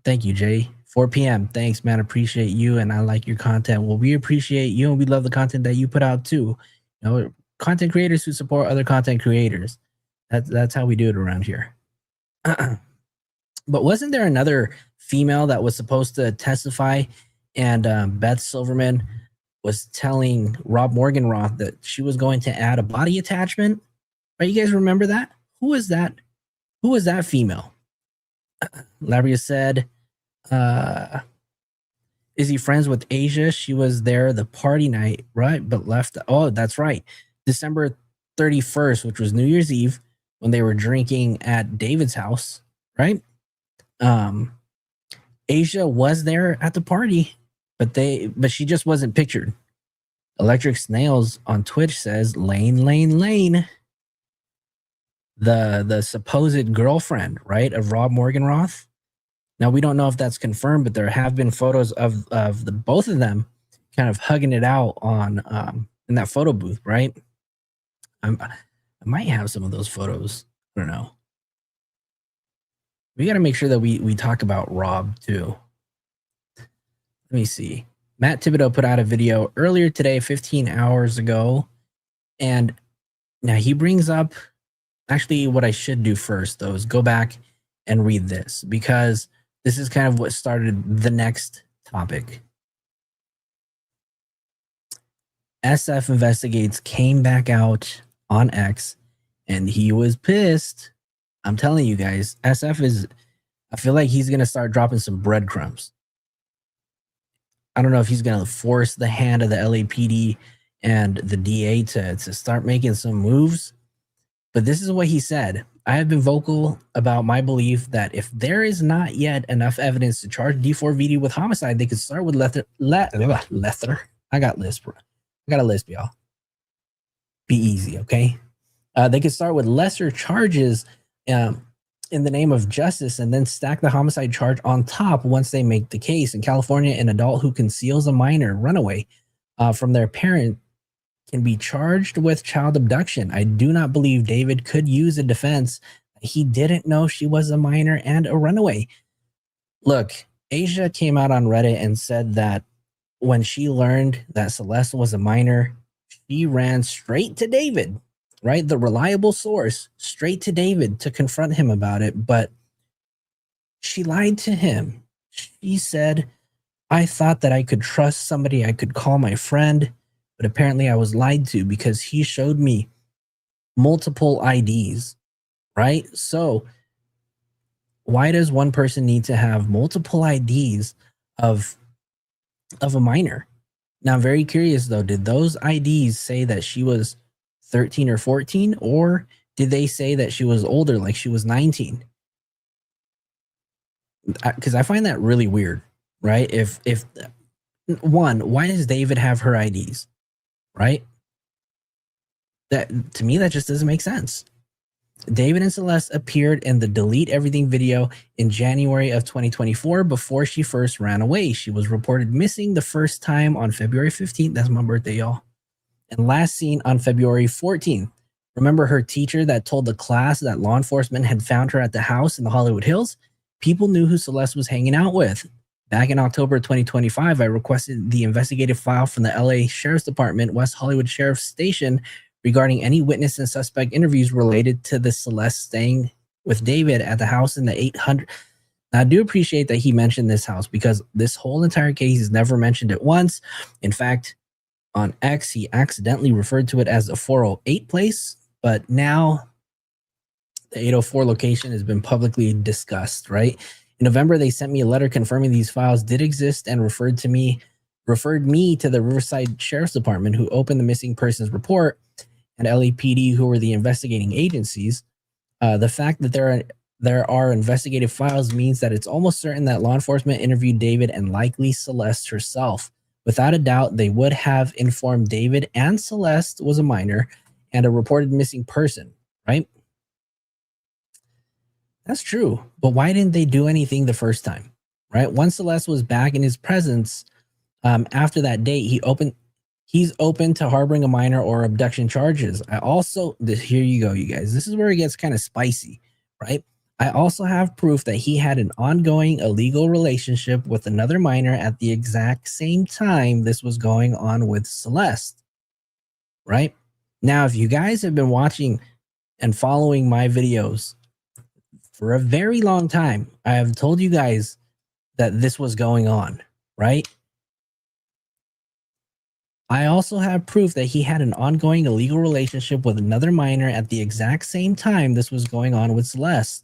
thank you, Jay. 4 p.m. Thanks, man. Appreciate you, and I like your content. Well, we appreciate you, and we love the content that you put out too. You know, content creators who support other content creators. That's how we do it around here. But wasn't there another female that was supposed to testify, and Beth Silverman was telling Rob Morganroth that she was going to add a body attachment? Right? You guys remember that? Who was that? Who was that female? Labria said, is he friends with Asia? She was there the party night, right? But left. Oh, that's right. December 31st, which was New Year's Eve, when they were drinking at David's house, right? Asia was there at the party, but she just wasn't pictured. Electric Snails on Twitch says, Lane. The supposed girlfriend, right, of Rob Morganroth. Now, we don't know if that's confirmed, but there have been photos of the both of them kind of hugging it out on in that photo booth, right? I might have some of those photos. I don't know. We got to make sure that we talk about Rob too. Let me see. Matt Thibodeau put out a video earlier today, 15 hours ago. And now he brings up, actually what I should do first though is go back and read this, because this is kind of what started the next topic. SF Investigates came back out on X and he was pissed. I'm telling you guys, SF is, I feel like he's going to start dropping some breadcrumbs. I don't know if he's going to force the hand of the LAPD and the DA to start making some moves. But this is what he said. I have been vocal about my belief that if there is not yet enough evidence to charge D4VD with homicide, they could start with Lether. I got lisp, bro. I got a lisp, y'all. Be easy, okay? They could start with lesser charges in the name of justice and then stack the homicide charge on top once they make the case. In California, an adult who conceals a minor runaway from their parent can be charged with child abduction. I do not believe David could use a defense. He didn't know she was a minor and a runaway. Look, Asia came out on Reddit and said that when she learned that Celeste was a minor, she ran straight to David, right? The reliable source, straight to David to confront him about it. But she lied to him. She said, I thought that I could trust somebody I could call my friend. But apparently I was lied to because he showed me multiple IDs, right? So why does one person need to have multiple IDs of a minor? Now, I'm very curious though, did those IDs say that she was 13 or 14, or did they say that she was older, like she was 19? Because I find that really weird, right? If one, why does David have her IDs? Right? That, to me, that just doesn't make sense. David and Celeste appeared in the Delete Everything video in January of 2024 before she first ran away. She was reported missing the first time on February 15th. That's my birthday, y'all. And last seen on February 14th. Remember her teacher that told the class that law enforcement had found her at the house in the Hollywood Hills? People knew who Celeste was hanging out with. Back in October 2025, I requested the investigative file from the LA Sheriff's Department, West Hollywood Sheriff's Station, regarding any witness and suspect interviews related to the Celeste staying with David at the house in the 800. Now, I do appreciate that he mentioned this house because this whole entire case is never mentioned it once. In fact, on X, he accidentally referred to it as the 408 place, but now the 804 location has been publicly discussed, right? In November, they sent me a letter confirming these files did exist and referred me to the Riverside Sheriff's Department, who opened the missing persons report, and LAPD, who were the investigating agencies. The fact that there are investigative files means that it's almost certain that law enforcement interviewed David and likely Celeste herself. Without a doubt, they would have informed David and Celeste was a minor and a reported missing person, right? That's true. But why didn't they do anything the first time, right? Once Celeste was back in his presence, after that date, he's open to harboring a minor or abduction charges. Here you go, you guys. This is where it gets kind of spicy, right? I also have proof that he had an ongoing illegal relationship with another minor at the exact same time this was going on with Celeste, right? Now, if you guys have been watching and following my videos for a very long time, I have told you guys that this was going on, right? I also have proof that he had an ongoing illegal relationship with another minor at the exact same time this was going on with Celeste.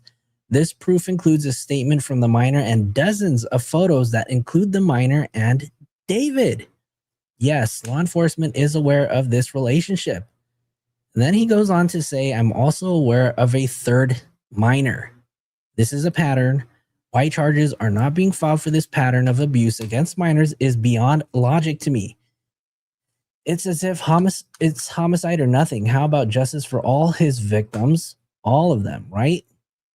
This proof includes a statement from the minor and dozens of photos that include the minor and David. Yes, law enforcement is aware of this relationship. And then he goes on to say, I'm also aware of a third minor. This is a pattern. Why charges are not being filed for this pattern of abuse against minors is beyond logic to me. It's as if it's homicide or nothing. How about justice for all his victims? All of them, right?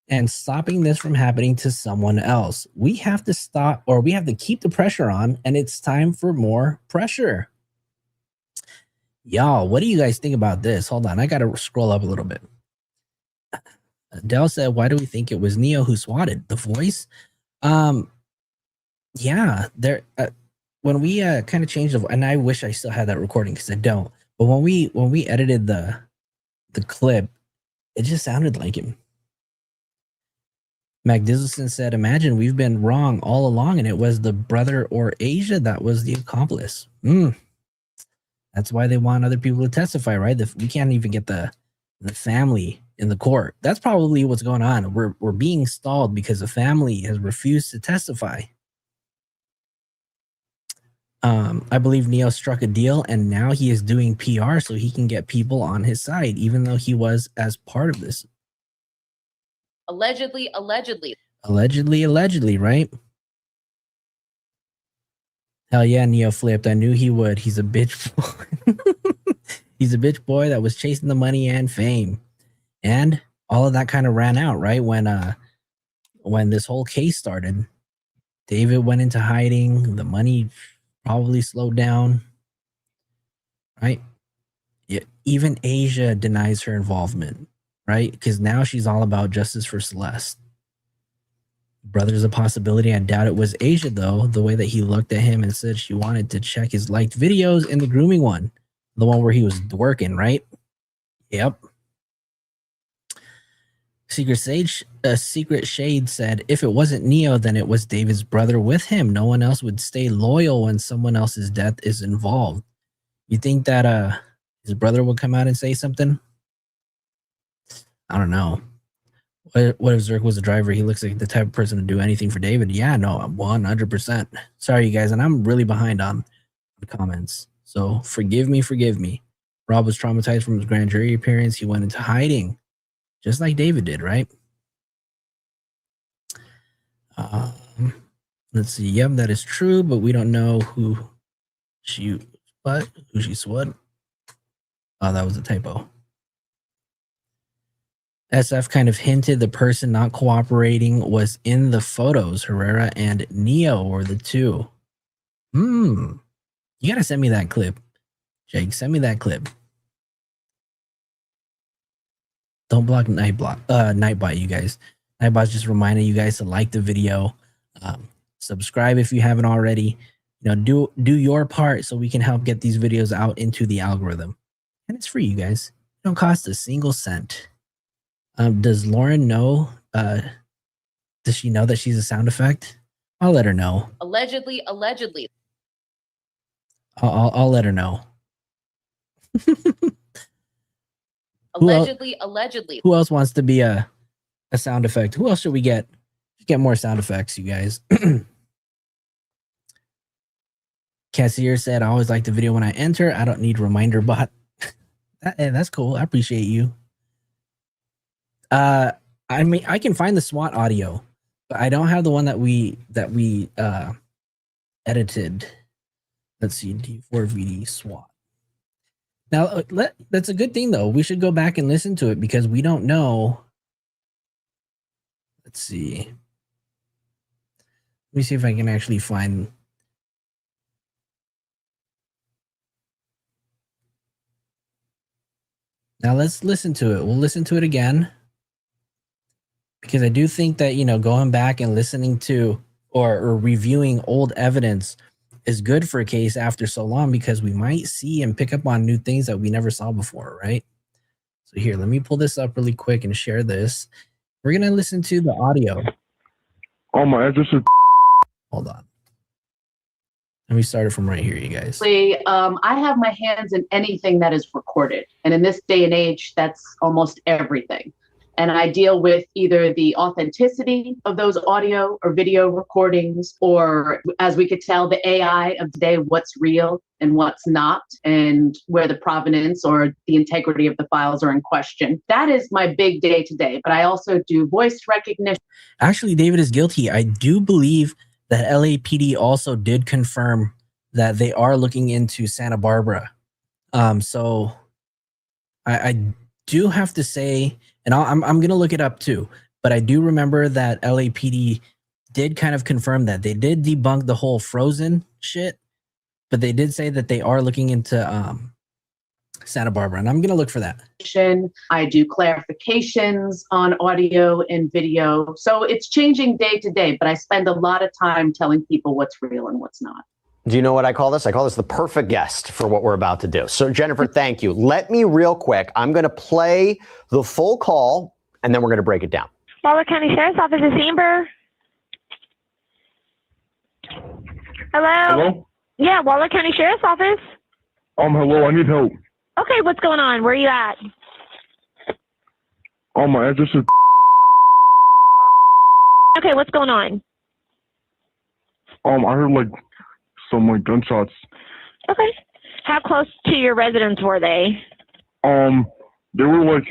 And stopping this from happening to someone else. We have to stop, or we have to keep the pressure on, and it's time for more pressure. Y'all, what do you guys think about this? Hold on, I gotta scroll up a little bit. Dell said, why do we think it was Neo who swatted? The voice? Yeah, there when we kind of changed the, and I wish I still had that recording because I don't, but when we edited the clip, it just sounded like him. Mac Dizelson said, imagine we've been wrong all along and it was the brother or Asia that was the accomplice. That's why they want other people to testify, right? We can't even get the family in the court. That's probably what's going on. We're being stalled because the family has refused to testify. I believe Neo struck a deal and now he is doing PR so he can get people on his side, even though he was as part of this. Allegedly, right? Hell yeah, Neo flipped. I knew he would. He's a bitch boy. He's a bitch boy that was chasing the money and fame. And all of that kind of ran out, right? When this whole case started, David went into hiding. The money probably slowed down, right? Yeah, even Asia denies her involvement, right? Because now she's all about justice for Celeste. Brother's a possibility. I doubt it was Asia, though, the way that he looked at him and said she wanted to check his liked videos in the grooming one, the one where he was working, right? Yep. Secret Shade said, if it wasn't Neo, then it was David's brother with him. No one else would stay loyal when someone else's death is involved. You think that his brother would come out and say something? I don't know. What if Zerk was the driver? He looks like the type of person to do anything for David. Yeah, no, 100%. Sorry, you guys, and I'm really behind on the comments. So forgive me. Rob was traumatized from his grand jury appearance. He went into hiding, just like David did, right? Let's see. Yep, that is true, but we don't know who she swat. Oh, that was a typo. SF kind of hinted the person not cooperating was in the photos. Herrera and Neo were the two. You gotta send me that clip. Jake, send me that clip. Don't block Nightbot, you guys. Nightbot's just reminding you guys to like the video, subscribe if you haven't already. Do your part so we can help get these videos out into the algorithm. And it's free, you guys. It don't cost a single cent. Does Lauren know? Does she know that she's a sound effect? I'll let her know. Allegedly. I'll let her know. Allegedly. Who else wants to be a sound effect? Who else should we get? Get more sound effects, you guys. Cassier said, I always like the video when I enter. I don't need reminder bot. That's cool. I appreciate you. I mean, I can find the SWAT audio, but I don't have the one that we edited. Let's see, D4VD SWAT. Now, that's a good thing, though. We should go back and listen to it because we don't know. Let's see. Let me see if I can actually find. Now let's listen to it. We'll listen to it again. Because I do think that, going back and listening to or reviewing old evidence is good for a case after so long because we might see and pick up on new things that we never saw before, right? So here, let me pull this up really quick and share this. We're going to listen to the audio. Oh, my address is... Hold on. Let me start it from right here, you guys. I have my hands in anything that is recorded. And in this day and age, that's almost everything. And I deal with either the authenticity of those audio or video recordings, or as we could tell, the AI of today, what's real and what's not, and where the provenance or the integrity of the files are in question. That is my big day to day. But I also do voice recognition. Actually, David is guilty. I do believe that LAPD also did confirm that they are looking into Santa Barbara. So I do have to say, and I'm going to look it up too, but I do remember that LAPD did kind of confirm that. They did debunk the whole frozen shit, but they did say that they are looking into Santa Barbara, and I'm going to look for that. I do clarifications on audio and video. So it's changing day to day, but I spend a lot of time telling people what's real and what's not. Do you know what I call this? I call this the perfect guest for what we're about to do. So Jennifer, thank you. Let me real quick, I'm going to play the full call and then we're going to break it down. Waller County Sheriff's Office is Amber. Hello? Hello? Yeah, Waller County Sheriff's Office. Hello, I need help. Okay, what's going on? Where are you at? My address is... Okay, what's going on? I heard, some, gunshots. Okay. How close to your residence were they? They were,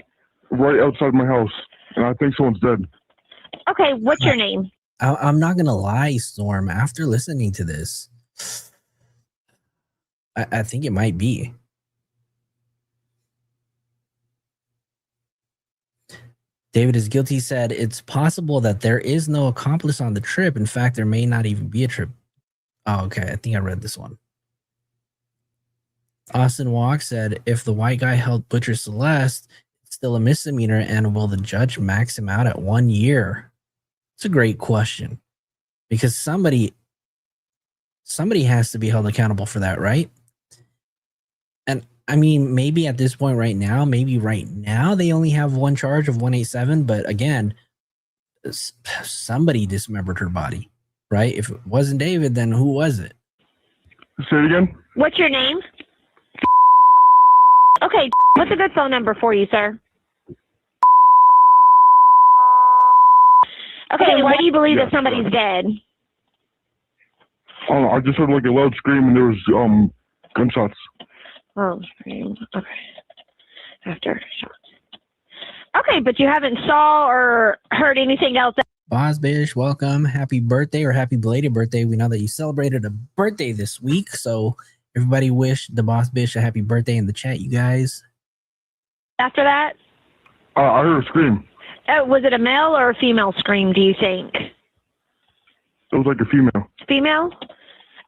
right outside my house, and I think someone's dead. Okay, what's your name? I'm not going to lie, Storm. After listening to this, I think it might be. David is guilty said it's possible that there is no accomplice on the trip. In fact, there may not even be a trip. Oh, okay. I think I read this one. Austin Walk said, if the white guy helped butcher Celeste, it's still a misdemeanor, and will the judge max him out at 1 year? It's a great question because somebody has to be held accountable for that, right? And I mean, maybe at this point right now they only have one charge of 187, but again, somebody dismembered her body, right? If it wasn't David, then who was it? Say it again? What's your name? Okay, what's a good phone number for you, sir? Okay, why do you believe that somebody's dead? I just heard a loud scream and there was gunshots. Oh, scream. Okay. After shots. Okay, but you haven't saw or heard anything else. Boss Bish, welcome. Happy birthday or happy belated birthday. We know that you celebrated a birthday this week, so everybody wish the Boss Bish a happy birthday in the chat, you guys. After that? I heard a scream. Was it a male or a female scream, do you think? It was a female. Female?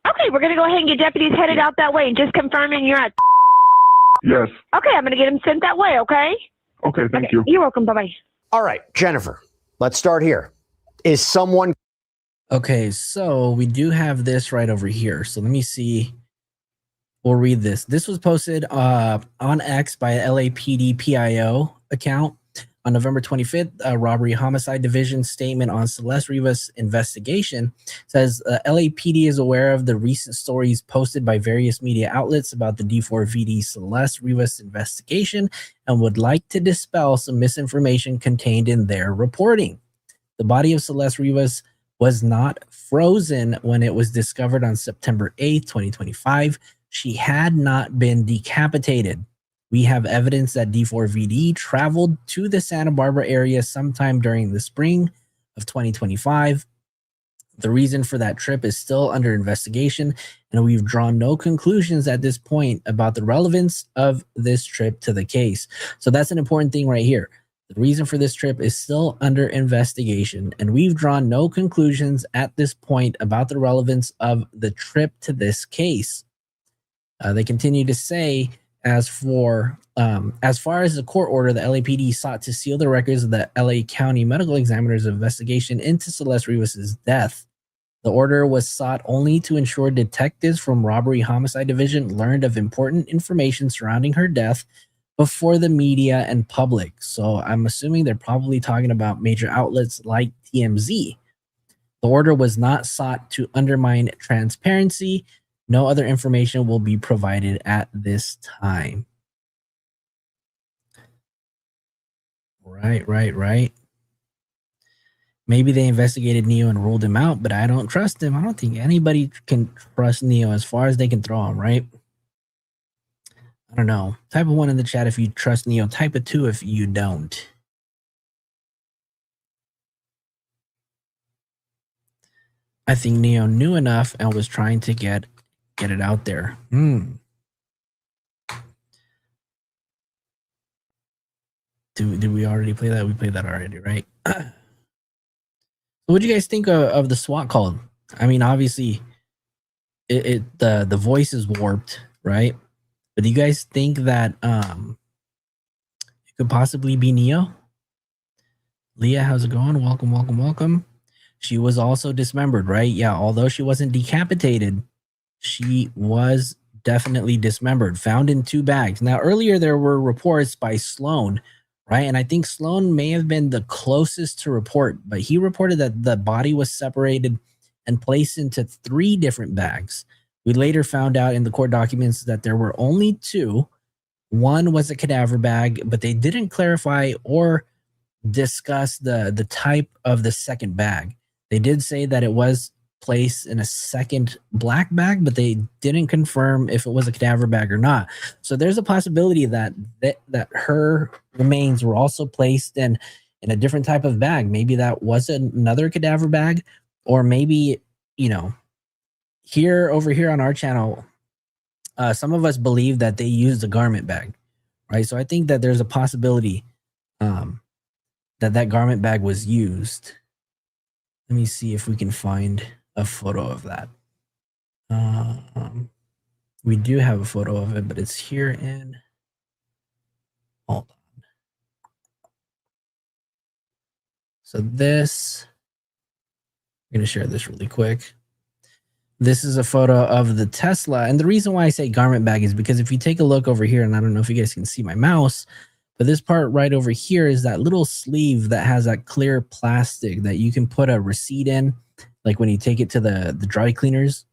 Okay, we're going to go ahead and get deputies headed out that way and just confirming you're at... Yes. Okay, I'm going to get them sent that way, okay? Okay, thank you. You're welcome. Bye-bye. All right, Jennifer, let's start here. Is someone Okay, so we do have this right over here. So let me see. We'll read this. This was posted on X by LAPD PIO account on November 25th. Robbery Homicide Division statement on Celeste Rivas investigation says LAPD is aware of the recent stories posted by various media outlets about the D4VD Celeste Rivas investigation and would like to dispel some misinformation contained in their reporting. The body of Celeste Rivas was not frozen when it was discovered on September 8th, 2025. She had not been decapitated. We have evidence that D4VD traveled to the Santa Barbara area sometime during the spring of 2025. The reason for that trip is still under investigation, and we've drawn no conclusions at this point about the relevance of this trip to the case. So that's an important thing right here. The reason for this trip is still under investigation, and we've drawn no conclusions at this point about the relevance of the trip to this case. They continue to say, as far as the court order, the LAPD sought to seal the records of the LA County Medical Examiner's investigation into Celeste Rivas's death. The order was sought only to ensure detectives from Robbery Homicide Division learned of important information surrounding her death before the media and public. So I'm assuming they're probably talking about major outlets like TMZ. The order was not sought to undermine transparency. No other information will be provided at this time. Right. Maybe they investigated Neo and ruled him out, but I don't trust him. I don't think anybody can trust Neo as far as they can throw him, right? I don't know. Type a 1 in the chat if you trust Neo. Type a 2 if you don't. I think Neo knew enough and was trying to get it out there. Did we already play that? We played that already, right? What do you guys think of the SWAT call? I mean, obviously, the voice is warped, right? But do you guys think that it could possibly be Neo? Leah, how's it going? Welcome. She was also dismembered, right? Yeah, although she wasn't decapitated, she was definitely dismembered, found in 2 bags. Now, earlier there were reports by Sloan, right? And I think Sloan may have been the closest to report, but he reported that the body was separated and placed into 3 different bags. We later found out in the court documents that there were only 2. One was a cadaver bag, but they didn't clarify or discuss the type of the second bag. They did say that it was placed in a second black bag, but they didn't confirm if it was a cadaver bag or not. So there's a possibility that her remains were also placed in a different type of bag. Maybe that was another cadaver bag, or maybe, over here on our channel, some of us believe that they used a garment bag, right? So I think that there's a possibility that garment bag was used. Let me see if we can find a photo of that. We do have a photo of it, but it's here in. Hold on. So this, I'm going to share this really quick. This is a photo of the Tesla. And the reason why I say garment bag is because if you take a look over here, and I don't know if you guys can see my mouse, but this part right over here is that little sleeve that has that clear plastic that you can put a receipt in, like when you take it to the dry cleaners.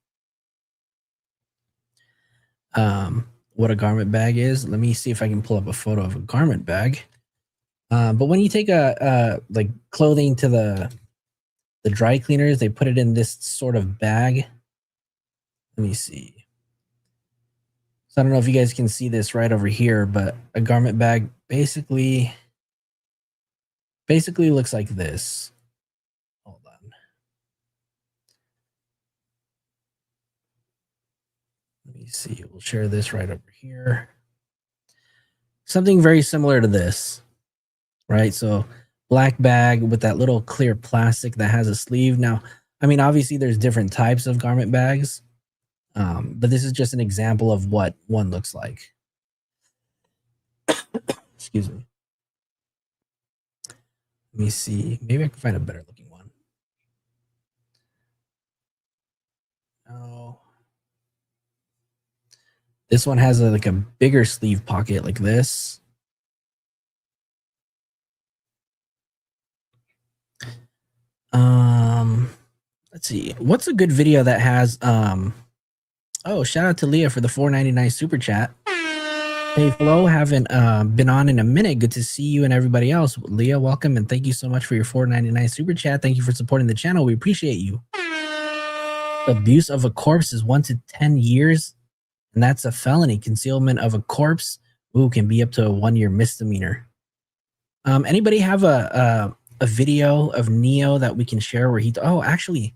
What a garment bag is. Let me see if I can pull up a photo of a garment bag. But when you take like clothing to the dry cleaners, they put it in this sort of bag. Let me see. So I don't know if you guys can see this right over here, but a garment bag basically looks like this. Hold on. Let me see. We'll share this right over here. Something very similar to this, right? So black bag with that little clear plastic that has a sleeve. Now, I mean, obviously there's different types of garment bags. But this is just an example of what one looks like. Excuse me. Let me see. Maybe I can find a better looking one. This one has like a bigger sleeve pocket like this. Let's see. What's a good video that has oh, shout out to Leah for the $4.99 super chat. Hey Flo, haven't been on in a minute. Good to see you and everybody else. Leah, welcome and thank you so much for your $4.99 super chat. Thank you for supporting the channel. We appreciate you. Abuse of a corpse is 1 to 10 years, and that's a felony. Concealment of a corpse, can be up to a 1-year misdemeanor. Anybody have a video of Neo that we can share where he? Oh, actually,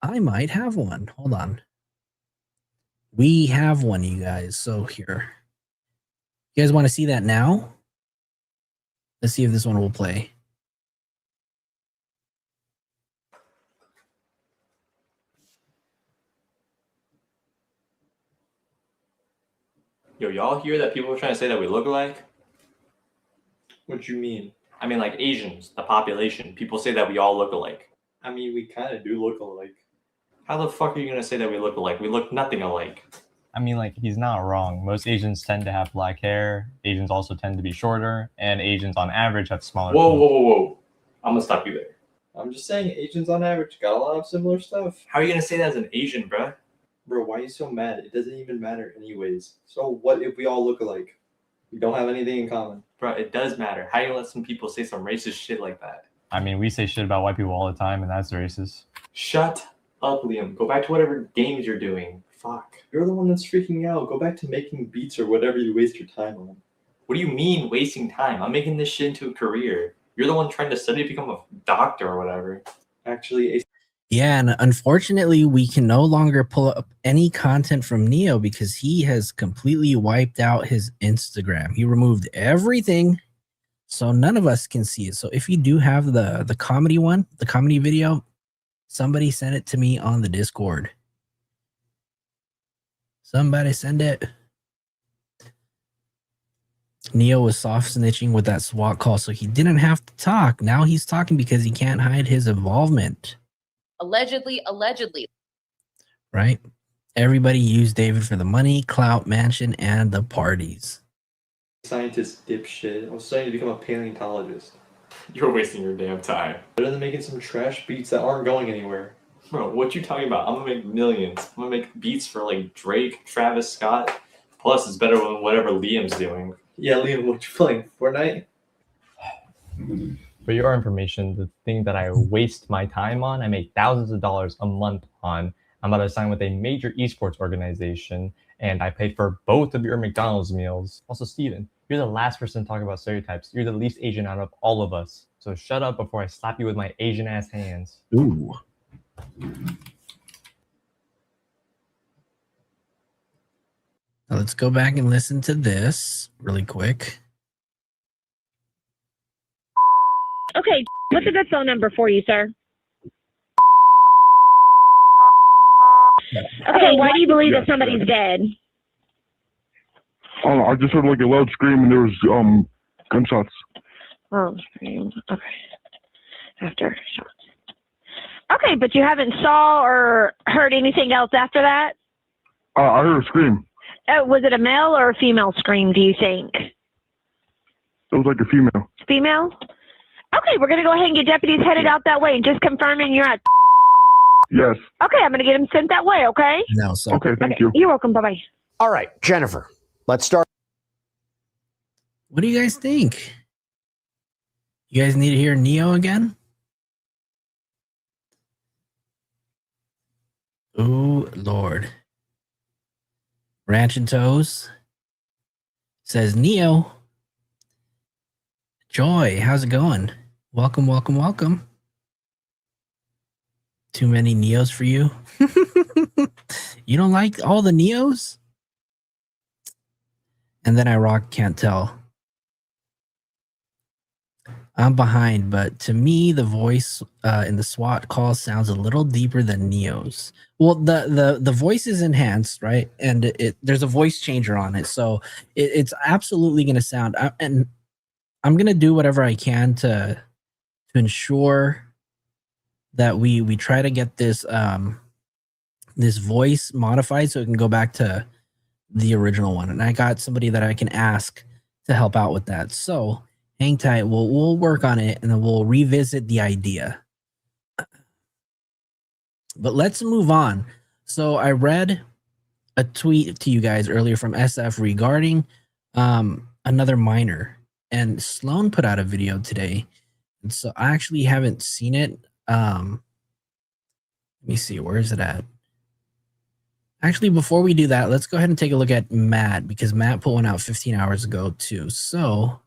I might have one. Hold on. We have one, you guys. So here. You guys want to see that now? Let's see if this one will play. Yo, y'all hear that people are trying to say that we look alike? What you mean? I mean, like Asians, the population. People say that we all look alike. I mean, we kind of do look alike. How the fuck are you gonna say that we look alike? We look nothing alike. I mean, like, he's not wrong. Most Asians tend to have black hair. Asians also tend to be shorter, and Asians on average have smaller. Whoa. I'm gonna stop you there. I'm just saying, Asians on average got a lot of similar stuff. How are you gonna say that as an Asian, bruh? Bro, why are you so mad? It doesn't even matter anyways. So what if we all look alike? We don't have anything in common. Bro, it does matter. How do you let some people say some racist shit like that? I mean, we say shit about white people all the time, and that's racist. Shut up, Liam. Go back to whatever games you're doing. Fuck. You're the one that's freaking out. Go back to making beats or whatever you waste your time on. What do you mean wasting time? I'm making this shit into a career. You're the one trying to study to become a doctor or whatever. Actually, Yeah, and unfortunately, we can no longer pull up any content from Neo because he has completely wiped out his Instagram. He removed everything, so none of us can see it. So if you do have the comedy one, the comedy video, somebody send it to me on the Discord. Somebody send it. Neo was soft snitching with that SWAT call, so he didn't have to talk. Now he's talking because he can't hide his involvement. Allegedly. Right? Everybody used David for the money, clout, mansion, and the parties. scientist dipshit. I was studying to become a paleontologist. You're wasting your damn time. Better than making some trash beats that aren't going anywhere. Bro, what you talking about? I'm gonna make millions. I'm gonna make beats for like Drake, Travis Scott. Plus, it's better than whatever Liam's doing. Yeah, Liam, what you playing? Fortnite? For your information, the thing that I waste my time on, I make thousands of dollars a month on. I'm about to sign with a major esports organization, and I paid for both of your McDonald's meals. Also, Steven, you're the last person talking about stereotypes. You're the least Asian out of all of us. So shut up before I slap you with my Asian-ass hands. Ooh. Now let's go back and listen to this really quick. Okay, what's a good phone number for you, sir? Okay, why do you believe that somebody's dead? I don't know, I just heard like a loud scream and there was gunshots. Oh, scream. Okay. After shots. Okay, but you haven't saw or heard anything else after that? I heard a scream. Was it a male or a female scream, do you think? It was like a female. Female? Okay, we're going to go ahead and get deputies headed out that way and just confirming you're at... Yes. Okay, I'm going to get them sent that way, okay? No, so Okay, thank you. You're welcome. Bye-bye. All right, Jennifer, let's start. what do you guys think? You guys need to hear Neo again? Oh, Lord. Ranch and Toes says, Neo. Joy, how's it going? Welcome, welcome, welcome. Too many Neos for you? You don't like all the Neos? And then I rock Can't Tell. I'm behind, but to me, the voice in the SWAT call sounds a little deeper than Neo's. Well, the voice is enhanced, right? And there's a voice changer on it, so it's absolutely going to sound. And I'm going to do whatever I can to ensure that we try to get this this voice modified so it can go back to the original one, and I got somebody that I can ask to help out with that. So hang tight. We'll work on it, and then we'll revisit the idea. But let's move on. So I read a tweet to you guys earlier from SF regarding another minor, and Sloan put out a video today, and so I actually haven't seen it. Let me see, where is it at? Actually, before we do that, let's go ahead and take a look at Matt, because Matt put one out 15 hours ago too. So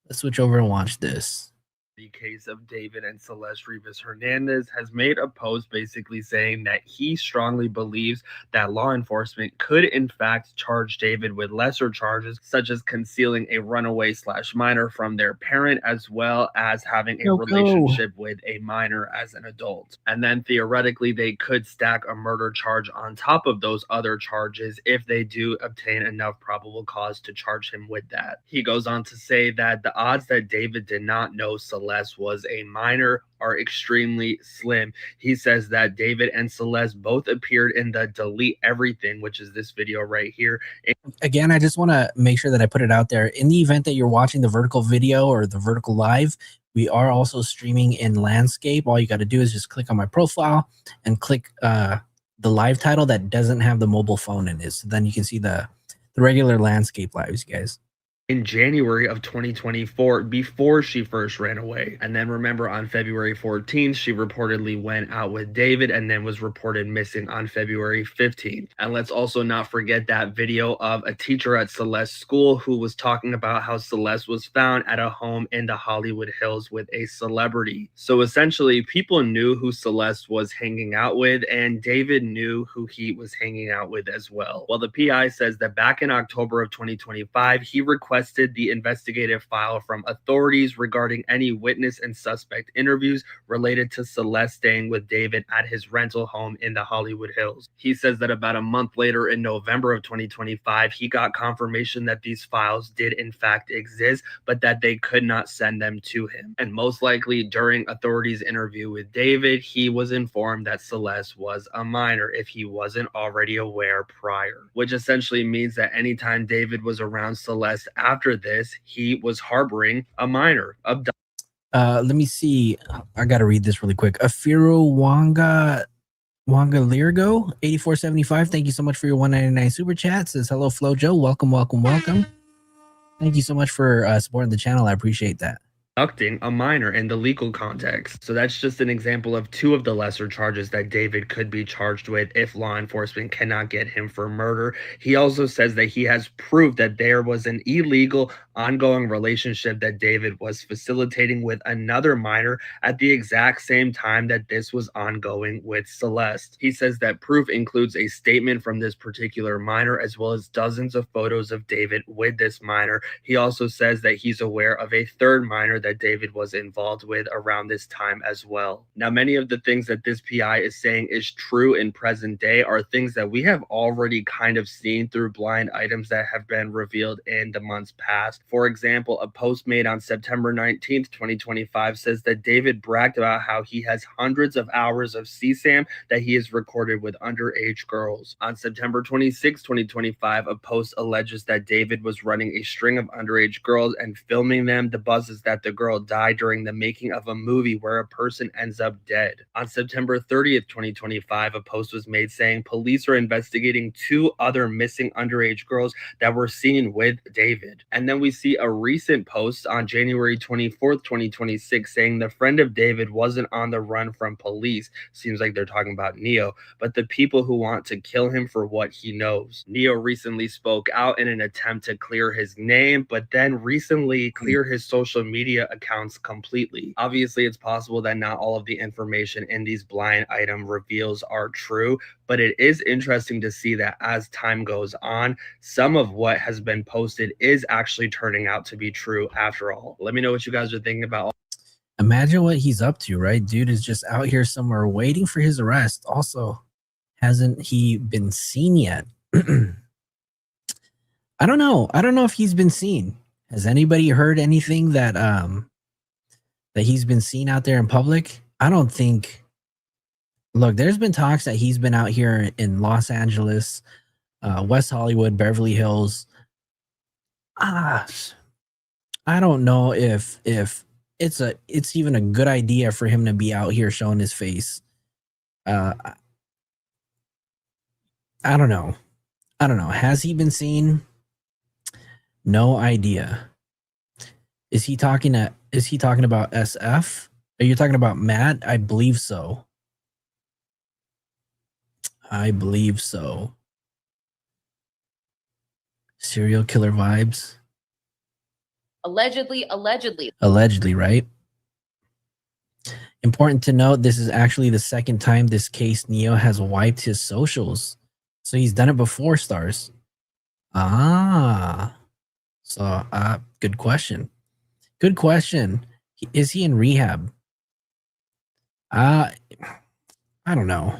let's switch over and watch this. The case of David and Celeste Rivas Hernandez has made a post basically saying that he strongly believes that law enforcement could in fact charge David with lesser charges, such as concealing a runaway/minor from their parent, as well as having a relationship with a minor as an adult. And then theoretically, they could stack a murder charge on top of those other charges if they do obtain enough probable cause to charge him with that. He goes on to say that the odds that David did not know Celeste was a minor are extremely slim. He says that David and Celeste both appeared in the Delete Everything, which is this video right here. Again, I just want to make sure that I put it out there. In the event that you're watching the vertical video or the vertical live, we are also streaming in landscape. All you got to do is just click on my profile and click the live title that doesn't have the mobile phone in it. So then you can see the regular landscape lives, guys. In January of 2024, before she first ran away. And then remember, on February 14th, she reportedly went out with David and then was reported missing on February 15th. And let's also not forget that video of a teacher at Celeste's school who was talking about how Celeste was found at a home in the Hollywood Hills with a celebrity. So essentially, people knew who Celeste was hanging out with, and David knew who he was hanging out with as well. Well, the PI says that back in October of 2025, he requested the investigative file from authorities regarding any witness and suspect interviews related to Celeste staying with David at his rental home in the Hollywood Hills. He says that about a month later, in November of 2025, he got confirmation that these files did in fact exist, but that they could not send them to him. And most likely during authorities' interview with David, he was informed that Celeste was a minor if he wasn't already aware prior, which essentially means that anytime David was around Celeste after this, he was harboring a minor. Let me see. I got to read this really quick. Afiro Wanga Lirgo 8475. Thank you so much for your 199 super chat. Says hello, Flojo. Welcome. Thank you so much for supporting the channel. I appreciate that. Abducting a minor in the legal context. So that's just an example of two of the lesser charges that David could be charged with if law enforcement cannot get him for murder. He also says that he has proved that there was an illegal ongoing relationship that David was facilitating with another minor at the exact same time that this was ongoing with Celeste. He says that proof includes a statement from this particular minor as well as dozens of photos of David with this minor. He also says that he's aware of a third minor that David was involved with around this time as well. Now, many of the things that this PI is saying is true in present day are things that we have already kind of seen through blind items that have been revealed in the months past. For example, a post made on September 19th, 2025 says that David bragged about how he has hundreds of hours of CSAM that he has recorded with underage girls. On September 26, 2025, a post alleges that David was running a string of underage girls and filming them. The buzz is that the girl died during the making of a movie where a person ends up dead. On September 30th, 2025, a post was made saying police are investigating two other missing underage girls that were seen with David. And then we see a recent post on January 24th, 2026 saying the friend of David wasn't on the run from police. Seems like they're talking about Neo, but the people who want to kill him for what he knows. Neo recently spoke out in an attempt to clear his name, but then recently cleared his social media accounts completely. Obviously, it's possible that not all of the information in these blind item reveals are true, but it is interesting to see that as time goes on, some of what has been posted is actually turning out to be true after all. Let me know what you guys are thinking about. Imagine what he's up to, right? Dude is just out here somewhere waiting for his arrest. Also, hasn't he been seen yet? I don't know. I don't know if he's been seen. Has anybody heard anything that that he's been seen out there in public? I don't think. Look, there's been talks that he's been out here in Los Angeles, West Hollywood, Beverly Hills. I don't know if it's even a good idea for him to be out here showing his face. I don't know. Has he been seen? No idea. Is he talking about SF? Are you talking about Matt? I believe so. Serial killer vibes. Allegedly, Right? Important to note, this is actually the second time this case Neo has wiped his socials. So he's done it before, Stars. So good question. Is he in rehab? I don't know.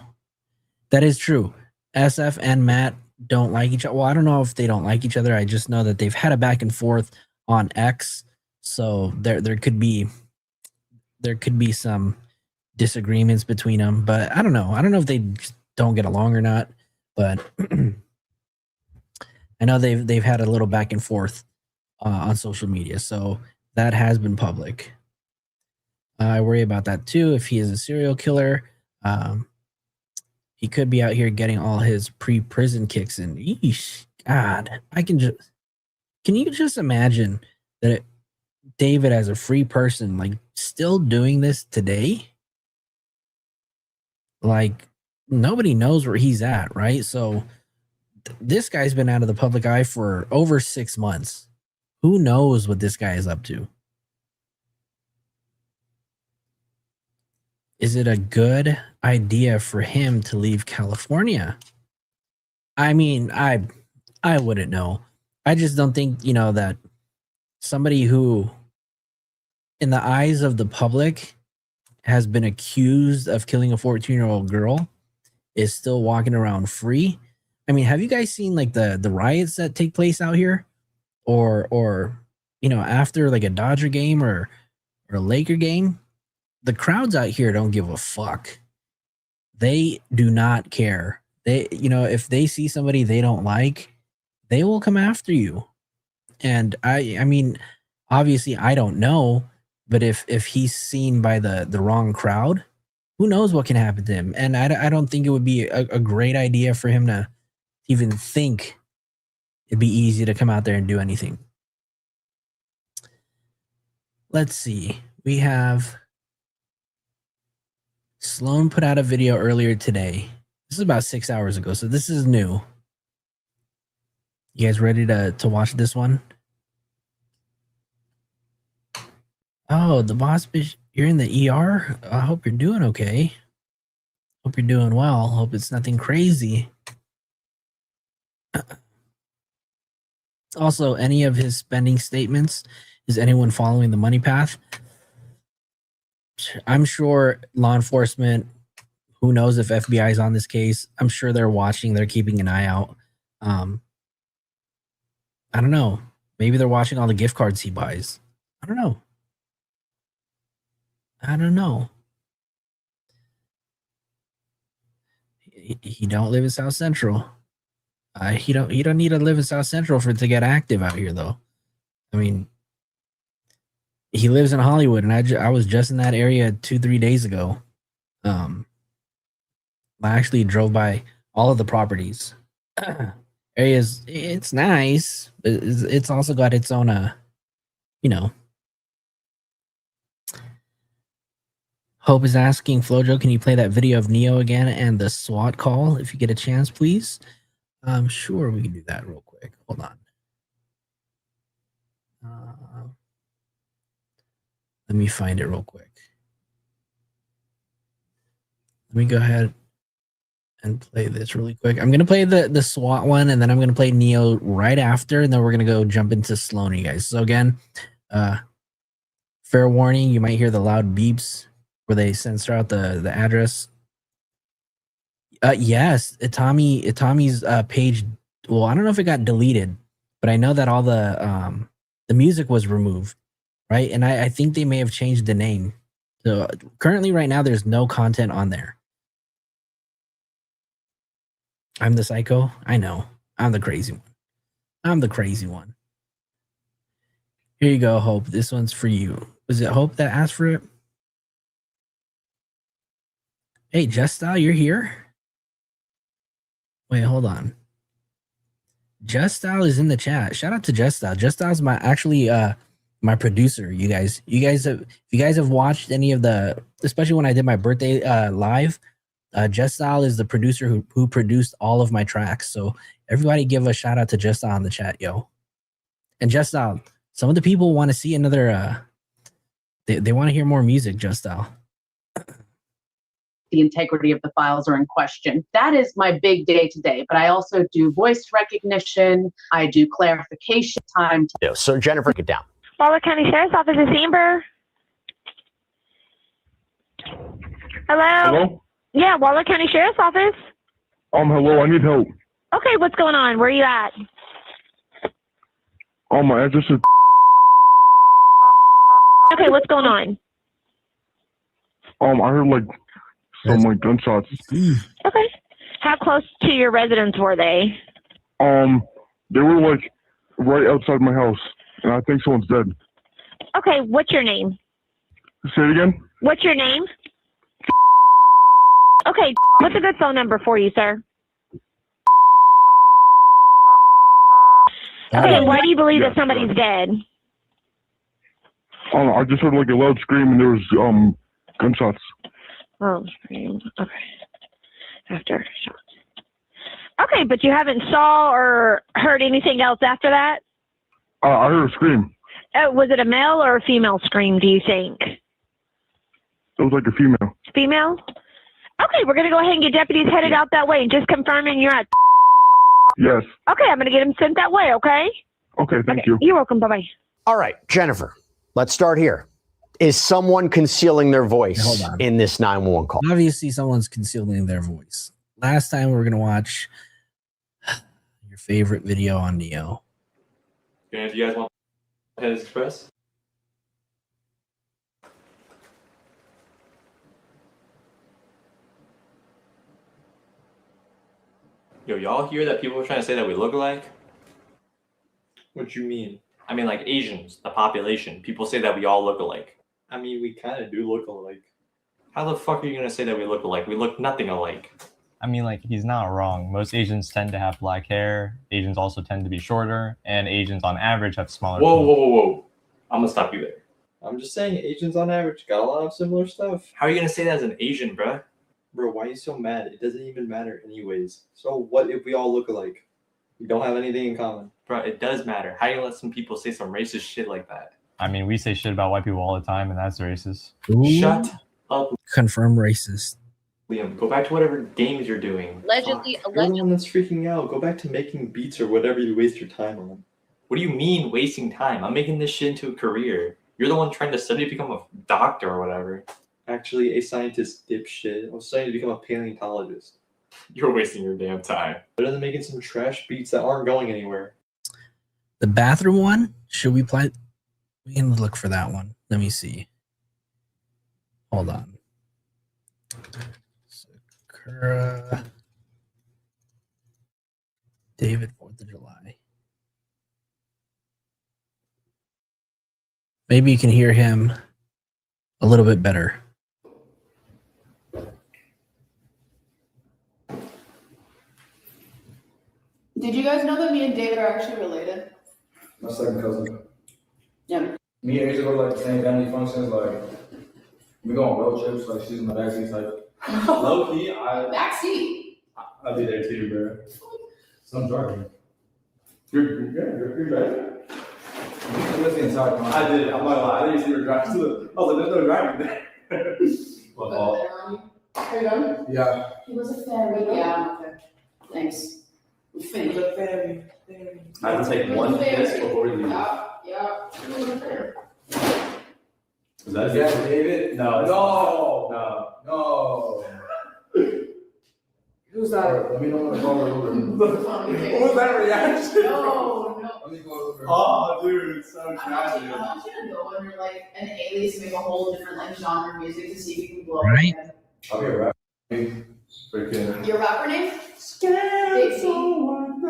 That is true. SF and Matt don't like each other. Well, I don't know if they don't like each other. I just know that they've had a back and forth on X. So there could be some disagreements between them, but I don't know. I don't know if they don't get along or not, but I know they've had a little back and forth on social media. So that has been public. I worry about that too. If he is a serial killer, he could be out here getting all his pre-prison kicks in. Eesh, God, can you just imagine that David as a free person, like still doing this today? Like nobody knows where he's at, right? So this guy's been out of the public eye for over 6 months. Who knows what this guy is up to? Is it a good idea for him to leave California? I mean, I wouldn't know. I just don't think, that somebody who, in the eyes of the public, has been accused of killing a 14-year-old girl is still walking around free. I mean, have you guys seen like the riots that take place out here? Or after like a Dodger game or a Laker game? The crowds out here don't give a fuck. They do not care. They, if they see somebody they don't like, they will come after you. And I mean, obviously I don't know, but if he's seen by the wrong crowd, who knows what can happen to him? And I don't think it would be a great idea for him to even think it'd be easy to come out there and do anything. Let's see. We have Sloan put out a video earlier today. This is about 6 hours ago, so this is new. You guys ready to watch this one? Oh, the boss bitch, you're in the ER? I hope you're doing okay. Hope you're doing well. Hope it's nothing crazy. Also, any of his spending statements, is anyone following the money path? I'm sure law enforcement, who knows if FBI is on this case, I'm sure they're watching, they're keeping an eye out. I don't know. Maybe they're watching all the gift cards he buys. I don't know. He don't live in South Central. He don't need to live in South Central for it to get active out here, though. I mean, he lives in Hollywood, and I was just in that area 2-3 days ago. I actually drove by all of the properties. Areas, it's nice, but it's also got its own, Hope is asking, Flojo, can you play that video of Neo again and the SWAT call if you get a chance, please? Sure, we can do that real quick. Hold on. Let me find it real quick. Let me go ahead and play this really quick. I'm going to play the SWAT one, and then I'm going to play Neo right after, and then we're going to go jump into Sloan, you guys. So again, fair warning, you might hear the loud beeps where they censor out the address. Yes, Itami's page. Well, I don't know if it got deleted, but I know that all the music was removed, right? And I think they may have changed the name. So currently, right now, there's no content on there. I'm the psycho. I know. I'm the crazy one. I'm the crazy one. Here you go, Hope. This one's for you. Was it Hope that asked for it? Hey, Justile, you're here? Wait, hold on. Justile is in the chat. Shout out to Justile. Justile's my producer, you guys. If you guys have watched any of the, especially when I did my birthday live, Justile is the producer who produced all of my tracks. So everybody give a shout out to Justile in the chat, yo. And Justile, some of the people want to see another they want to hear more music, Justile. The integrity of the files are in question. That is my big day today, but I also do voice recognition. I do clarification time. So Jennifer, get down. Waller County Sheriff's Office, is Amber. Hello? Hello? Yeah, Waller County Sheriff's Office. Hello, I need help. Okay, what's going on? Where are you at? My address is... Okay, what's going on? I heard, like, some, like, gunshots. Okay. How close to your residence were they? They were, like, right outside my house, and I think someone's dead. Okay, what's your name? Say it again? What's your name? Okay, what's a good phone number for you, sir? Okay, why do you believe that somebody's dead? I just heard, like, a loud scream, and there was, gunshots. Oh, scream. Okay. After shots. Okay, but you haven't saw or heard anything else after that? I heard a scream. Was it a male or a female scream, do you think? It was like a female. Female? Okay, we're going to go ahead and get deputies headed out that way and just confirming you're at... Yes. Okay, I'm going to get them sent that way, okay? Okay, thank you. You're welcome. Bye-bye. All right, Jennifer, let's start here. Is someone concealing their voice in this 911 call? Obviously, someone's concealing their voice. Last time we're going to watch your favorite video on Neo. And if you guys want Hernandez Express? Yo, y'all hear that people are trying to say that we look alike? What you mean? I mean, like Asians, the population. People say that we all look alike. I mean, we kind of do look alike. How the fuck are you going to say that we look alike? We look nothing alike. I mean, like, he's not wrong. Most Asians tend to have black hair. Asians also tend to be shorter. And Asians, on average, have smaller... Whoa. I'm going to stop you there. I'm just saying, Asians on average got a lot of similar stuff. How are you going to say that as an Asian, bruh? Bro, why are you so mad? It doesn't even matter anyways. So what if we all look alike? We don't have anything in common. Bro, it does matter. How do you let some people say some racist shit like that? I mean, we say shit about white people all the time, and that's racist. Ooh. Shut up. Confirm racist. Liam, go back to whatever games you're doing. You're the one that's freaking out. Go back to making beats or whatever you waste your time on. What do you mean wasting time? I'm making this shit into a career. You're the one trying to study to become a doctor or whatever. Actually, a scientist dipshit. I was studying to become a paleontologist. You're wasting your damn time. Better than making some trash beats that aren't going anywhere. The bathroom one? Should we play? We can look for that one. Let me see. Hold on. Sakura. David, 4th of July. Maybe you can hear him a little bit better. Did you guys know that me and David are actually related? My second cousin. Yeah. Me and Asia go to like the same family functions, like we go on road trips, like she's in the backseat type. Low key, Backseat. I'll be there too, bro. So I'm driving. You're driving? You missed the entire time. I did. I'm not gonna lie. I didn't see her driving. I was like, there's no driving there. Are you done? Yeah. He was a fairy. Yeah. Okay. Thanks. Fairy. I have to take one piss before we leave. Yeah. Is that David? No. Who's that? Let me know when I call her over. What was that reaction? No. Let me go over. Oh, dude, it's so tragic. I want you to go under like an alias, make a whole different like genre of music to see if you can blow Right. it. I'll be a rapper. Freaking. Your rapper name? Scared someone.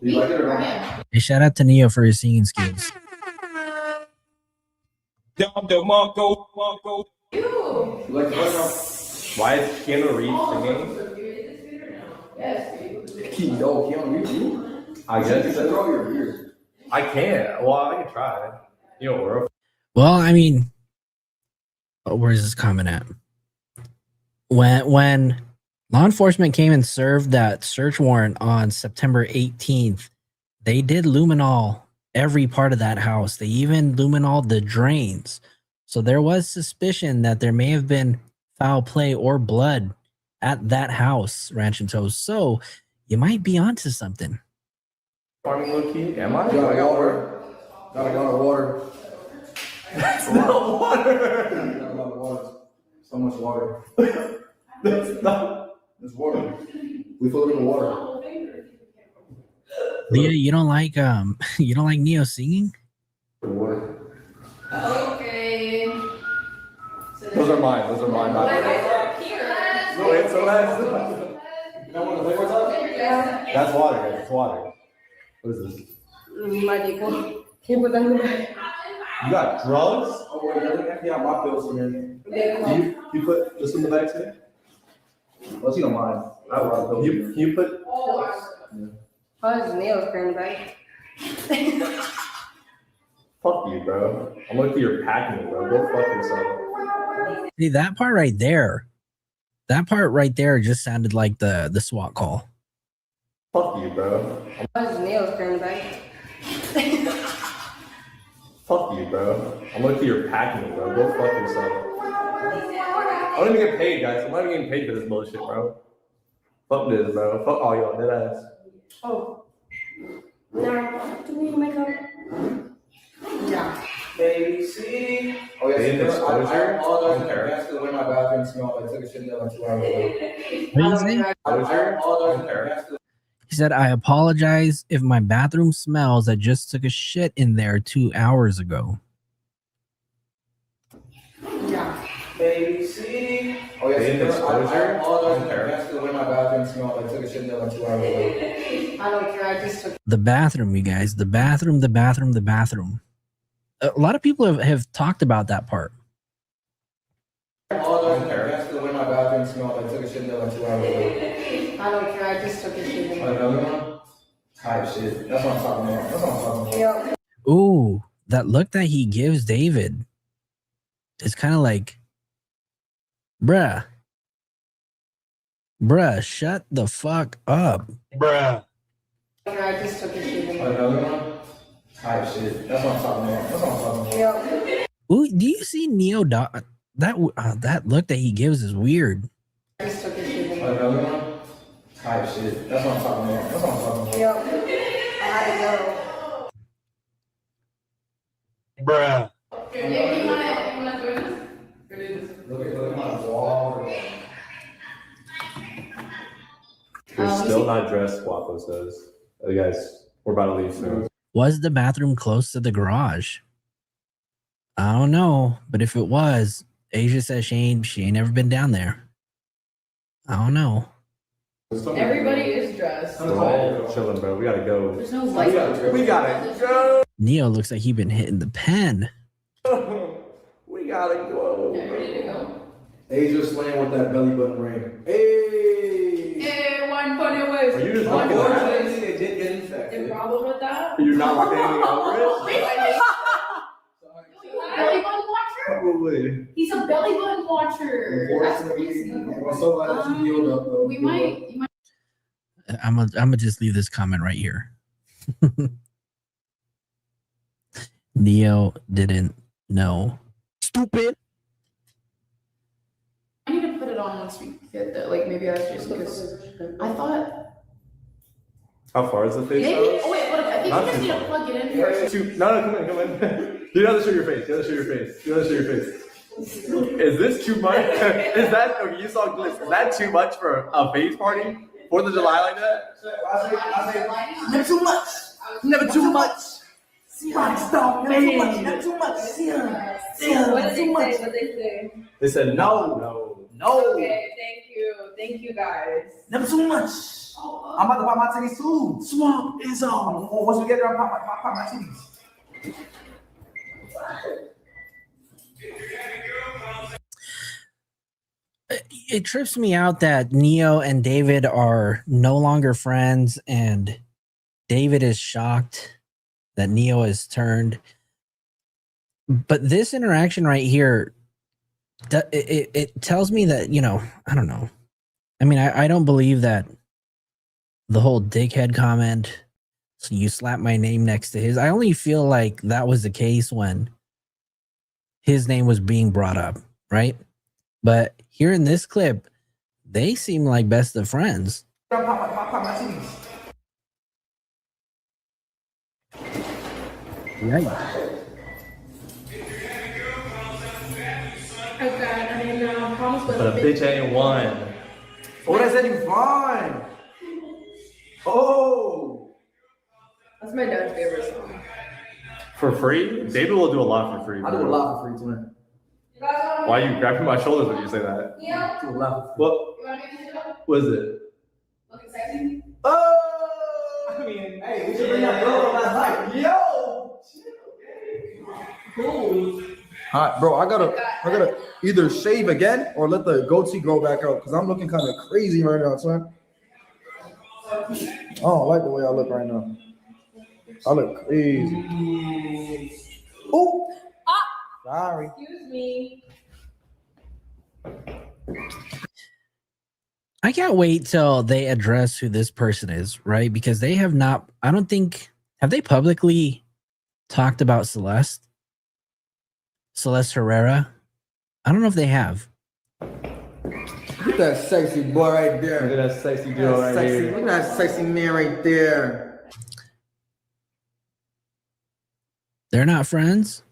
Do you like it or not? Hey, shout out to Neo for his singing skills. You like the Why is Keanu Reeves singing? Keanu Reeves, you? I guess. Throw your ears. I can't. Well, I can try. You know, bro. Well, I mean, where's this comment at? When law enforcement came and served that search warrant on September 18th, they did luminol every part of that house. They even luminol the drains. So there was suspicion that there may have been foul play or blood at that house, Ranch and Toast. So you might be onto something. Farming low key? Am I? Got a water. Got a lot of water. That's not water. Got a lot of water. So much water. That's not. It's water. We fill it with water. Leah, you don't like Neo singing? Water. Okay. Those are mine. Those are mine. No, wait, so that's. You don't want to play with us? That's water, guys. It's water. What is this? You got drugs? Oh, wait, I think I got my pills in here. You put this in the bag too? Well, you don't mind. I brought pills. You put. How's Neil's green bag? Fuck you, bro. I'm looking through your packing, bro. Go fuck yourself. See, that part right there just sounded like the SWAT call. Fuck you, bro. How's Neil's green bag? Fuck you, bro. I'm looking through your packing, bro. Go fuck yourself. I don't even get paid, guys. I'm not even getting paid for this bullshit, bro. Fuck this, bro. Fuck all y'all, dead ass. Oh. Now, do we make up? Yeah. Baby, see? Oh, yes, Paid exposure? I apologize in advance for the way my bathroom smelled. I took a shit in there like 2 hours ago. What did you say? I apologize in advance for He said, I apologize if my bathroom smells. I just took a shit in there 2 hours ago. Yeah. Baby, see? Oh, yes, Paid exposure? I apologize in advance for the way my bathroom smelled. I took a shit in there like 2 hours ago. I don't care. I just took. The bathroom, you guys. The bathroom. A lot of people have talked about that part. I apologize in advance for the way my bathroom smelled. I took a shit in there like 2 hours ago. I don't care. I just took a shit in there. Another one? Type shit. That's what I'm talking about. Yeah. Ooh, that look that he gives David is kind of like, bruh, shut the fuck up. Bruh. I just took a shit in there. Another one? Type shit. That's what I'm talking about. Yeah. Ooh, do you see Neo? That look that he gives is weird. I just took a shit in there. Another one? Type shit. That's what I'm talking about. Yeah. I had to go. Bruh. Okay, you wanna join us? Look at my wall. You're still not dressed, Wapo says. Guys, we're about to leave soon. Was the bathroom close to the garage? I don't know, but if it was, Asia says she ain't never been down there. I don't know. Everybody is dressed. We're all chilling, bro. We gotta go. There's no light. We gotta go. Neo looks like he been hitting the pen. We gotta go. Yeah, ready to go. Asia slaying with that belly button ring. Hey! Hey, one funny way. Are you just looking at Unfortunately, it did get infected. The problem with that? You're not rocking anything over it? Belly button watcher? Probably. He's a belly button watcher. That's crazy. I'm so glad that you healed up, though. You might. I'm gonna just leave this comment right here. Neo didn't know. Stupid. I need to put it on once we get there. Like maybe that's just because I thought. How far is the face? Maybe. Oh wait, but I think Not you just too need to far. plug it in first. No, come in. You gotta show your face. Is this too much? Is that, okay, you saw Glitz. Is that too much for a face party? 4th of July like that? Never too much. Never too much. Rockstar, man. Never too much. What did they say? They said no. Okay, thank you. Thank you guys. Never too much. I'm about to pop my titties too. Swamp is on. Once we get there, I'll pop my titties. It trips me out that Neo and David are no longer friends, and David is shocked that Neo is turned. But this interaction right here, it tells me that, you know, I don't know. I mean, I don't believe that the whole dickhead comment, so you slap my name next to his. I only feel like that was the case when his name was being brought up, right? But here in this clip, they seem like best of friends. Pop my titties. Right. Oh God, I mean, promise But a bitch ain't one. Oh, that's any fun. Oh. That's my dad's favorite song. For free? David will do a lot for free. I do a lot for free, twin. Why are you grabbing my shoulders when you say that? Yeah. I do a lot. What? You want to make this up? What is it? Looking sexy? Oh. I mean, hey, we should bring that girl from last night. Yo. Cool. Alright, bro, I gotta either shave again or let the goatee grow back out because I'm looking kind of crazy right now, son. I don't like the way I look right now. I look crazy. Oh, sorry. Excuse me. I can't wait till they address who this person is, right? Because they have not, I don't think, have they publicly talked about Celeste Herrera? I don't know if they have. Look at that sexy boy right there. Look at that sexy girl right here. Look at that sexy man right there. They're not friends?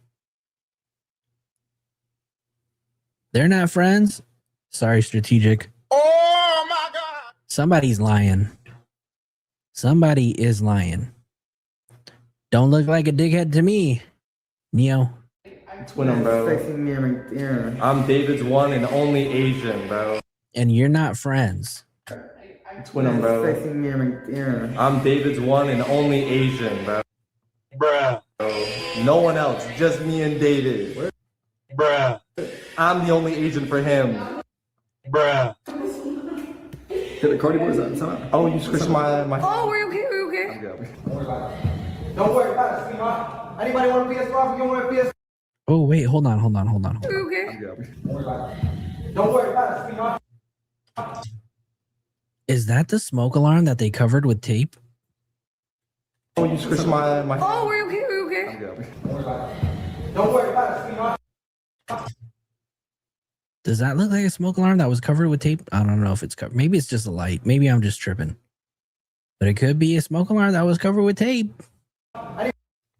They're not friends? Sorry, strategic. Oh my God. Somebody's lying. Somebody is lying. Don't look like a dickhead to me, Neo. Twin him, bro. Sexy man right there. I'm David's one and only Asian, bro. And you're not friends. Twin him, bro. Sexy man right there. I'm David's one and only Asian, bro. Bruh. No one else, just me and David. Bruh. I'm the only Asian for him. Bruh. Hit the Cardi boys at the time. Oh, you squished my. Oh, we're okay, we're okay. Don't worry about it, sweetheart. Anybody want a PS5? You want a PS5? Oh, wait, hold on. We're okay. Don't worry about it, sweetheart. Is that the smoke alarm that they covered with tape? Oh, you squished my. Oh, we're okay, we're okay. Don't worry about it, sweetheart. Does that look like a smoke alarm that was covered with tape? I don't know if it's covered. Maybe it's just a light. Maybe I'm just tripping. But it could be a smoke alarm that was covered with tape. Anybody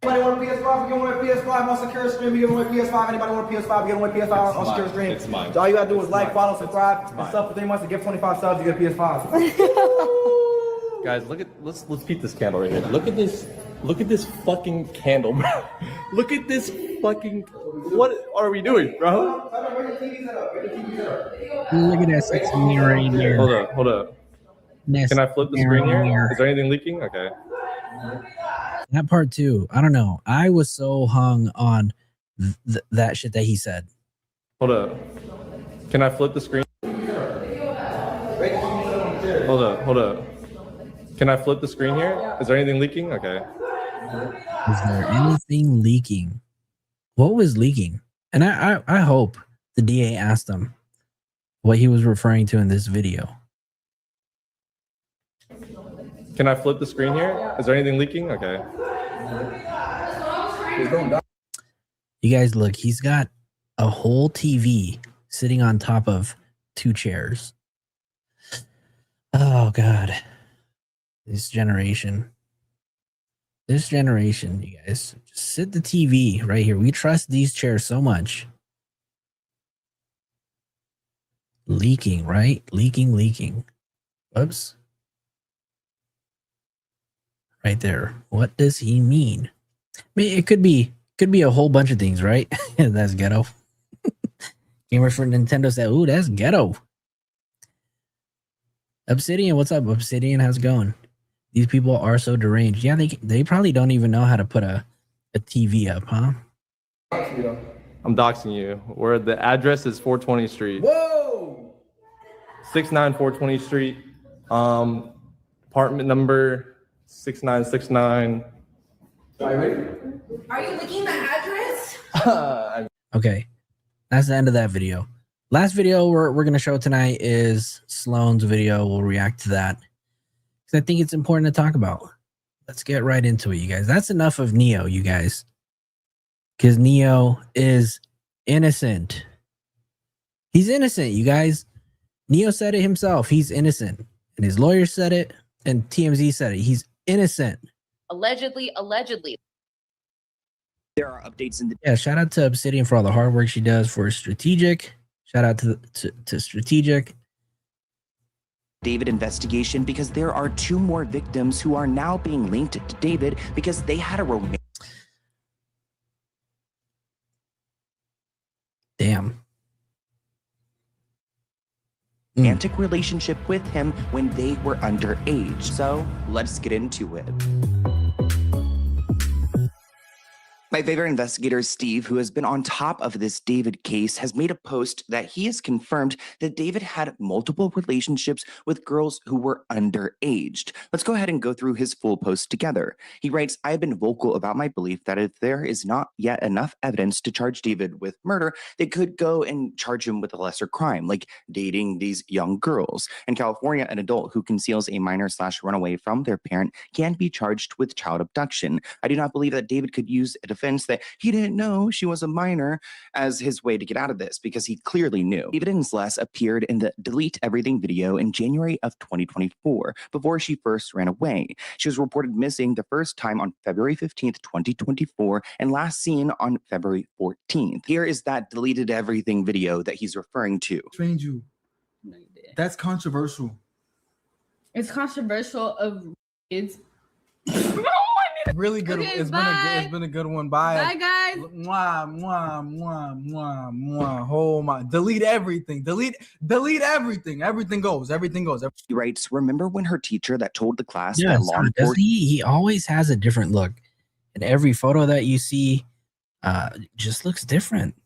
want a PS5? You want a PS5 on secure stream? You want a PS5? Anybody want a PS5? You want a PS5 on secure stream? It's mine. So all you gotta do is like, follow, subscribe, and stuff for 3 months to get 25 subs. You get a PS5. Guys, let's peep this candle right here. Look at this fucking candle, bro. Look at this fucking. What are we doing, bro? Look at that sexy mirror right there. Hold up. Can I flip the screen here? Is there anything leaking? Okay. That part too. I don't know. I was so hung on that shit that he said. Hold up. Can I flip the screen? Hold up. Can I flip the screen here? Is there anything leaking? Okay. Is there anything leaking? What was leaking? And I hope the DA asked him what he was referring to in this video. Can I flip the screen here? Is there anything leaking? Okay. You guys look, he's got a whole TV sitting on top of 2 chairs. Oh God. This generation, you guys, just sit the TV right here. We trust these chairs so much. Leaking, right? Leaking. Whoops. Right there. What does he mean? I mean, it could be a whole bunch of things, right? That's ghetto. Gamers for Nintendo said, "Ooh, that's ghetto." Obsidian, what's up? Obsidian, how's it going? These people are so deranged. Yeah, they probably don't even know how to put a TV up, huh? I'm doxing you. Where the address is 420 Street. Whoa! 420 Street. Apartment number 6969. Are you looking at the address? Okay, that's the end of that video. Last video we're going to show tonight is Sloan's video. We'll react to that because I think it's important to talk about. Let's get right into it, you guys. That's enough of Neo, you guys, because Neo is innocent. He's innocent, you guys. Neo said it himself. He's innocent. And his lawyer said it, and TMZ said it. He's innocent. Allegedly. There are updates in the shout out to Obsidian for all the hard work she does for Strategic. Shout out to Strategic. David investigation because there are 2 more victims who are now being linked to David because they had a romantic. Damn. Romantic relationship with him when they were underage. So let's get into it. My favorite investigator, Steve, who has been on top of this David case, has made a post that he has confirmed that David had multiple relationships with girls who were underaged. Let's go ahead and go through his full post together. He writes, I have been vocal about my belief that if there is not yet enough evidence to charge David with murder, they could go and charge him with a lesser crime, like dating these young girls. In California, an adult who conceals a minor/runaway from their parent can be charged with child abduction. I do not believe that David could use a defense that he didn't know she was a minor as his way to get out of this, because he clearly knew. David and Celeste appeared in the Delete Everything video in January of 2024 before she first ran away. She was reported missing the first time on February 15th, 2024 and last seen on February 14th. Here is that Deleted Everything video that he's referring to. Trained you. That's controversial. It's controversial of kids. Really good. Okay, It's been a good one. Bye. Bye, guys. Mwah, mwah, mwah, mwah, mwah. Oh my! Delete everything. Delete everything. Everything goes. He writes, remember when her teacher that told the class Yeah, that law does enforcement he always has a different look. And every photo that you see just looks different.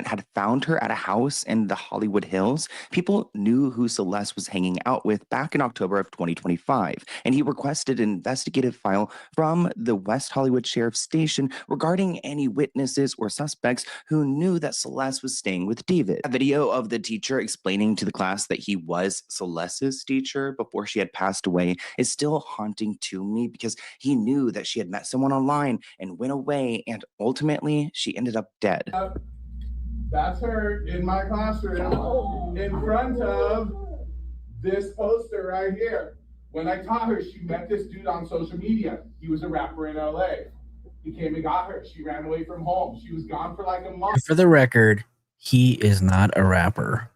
had found her at a house in the Hollywood Hills, people knew who Celeste was hanging out with back in October of 2025, and he requested an investigative file from the West Hollywood Sheriff's Station regarding any witnesses or suspects who knew that Celeste was staying with David. A video of the teacher explaining to the class that he was Celeste's teacher before she had passed away is still haunting to me, because he knew that she had met someone online and went away, and ultimately she ended up dead. That's her in my classroom in front of this poster right here. When I taught her, she met this dude on social media. He was a rapper in LA. He came and got her. She ran away from home. She was gone for like a month. For the record, he is not a rapper.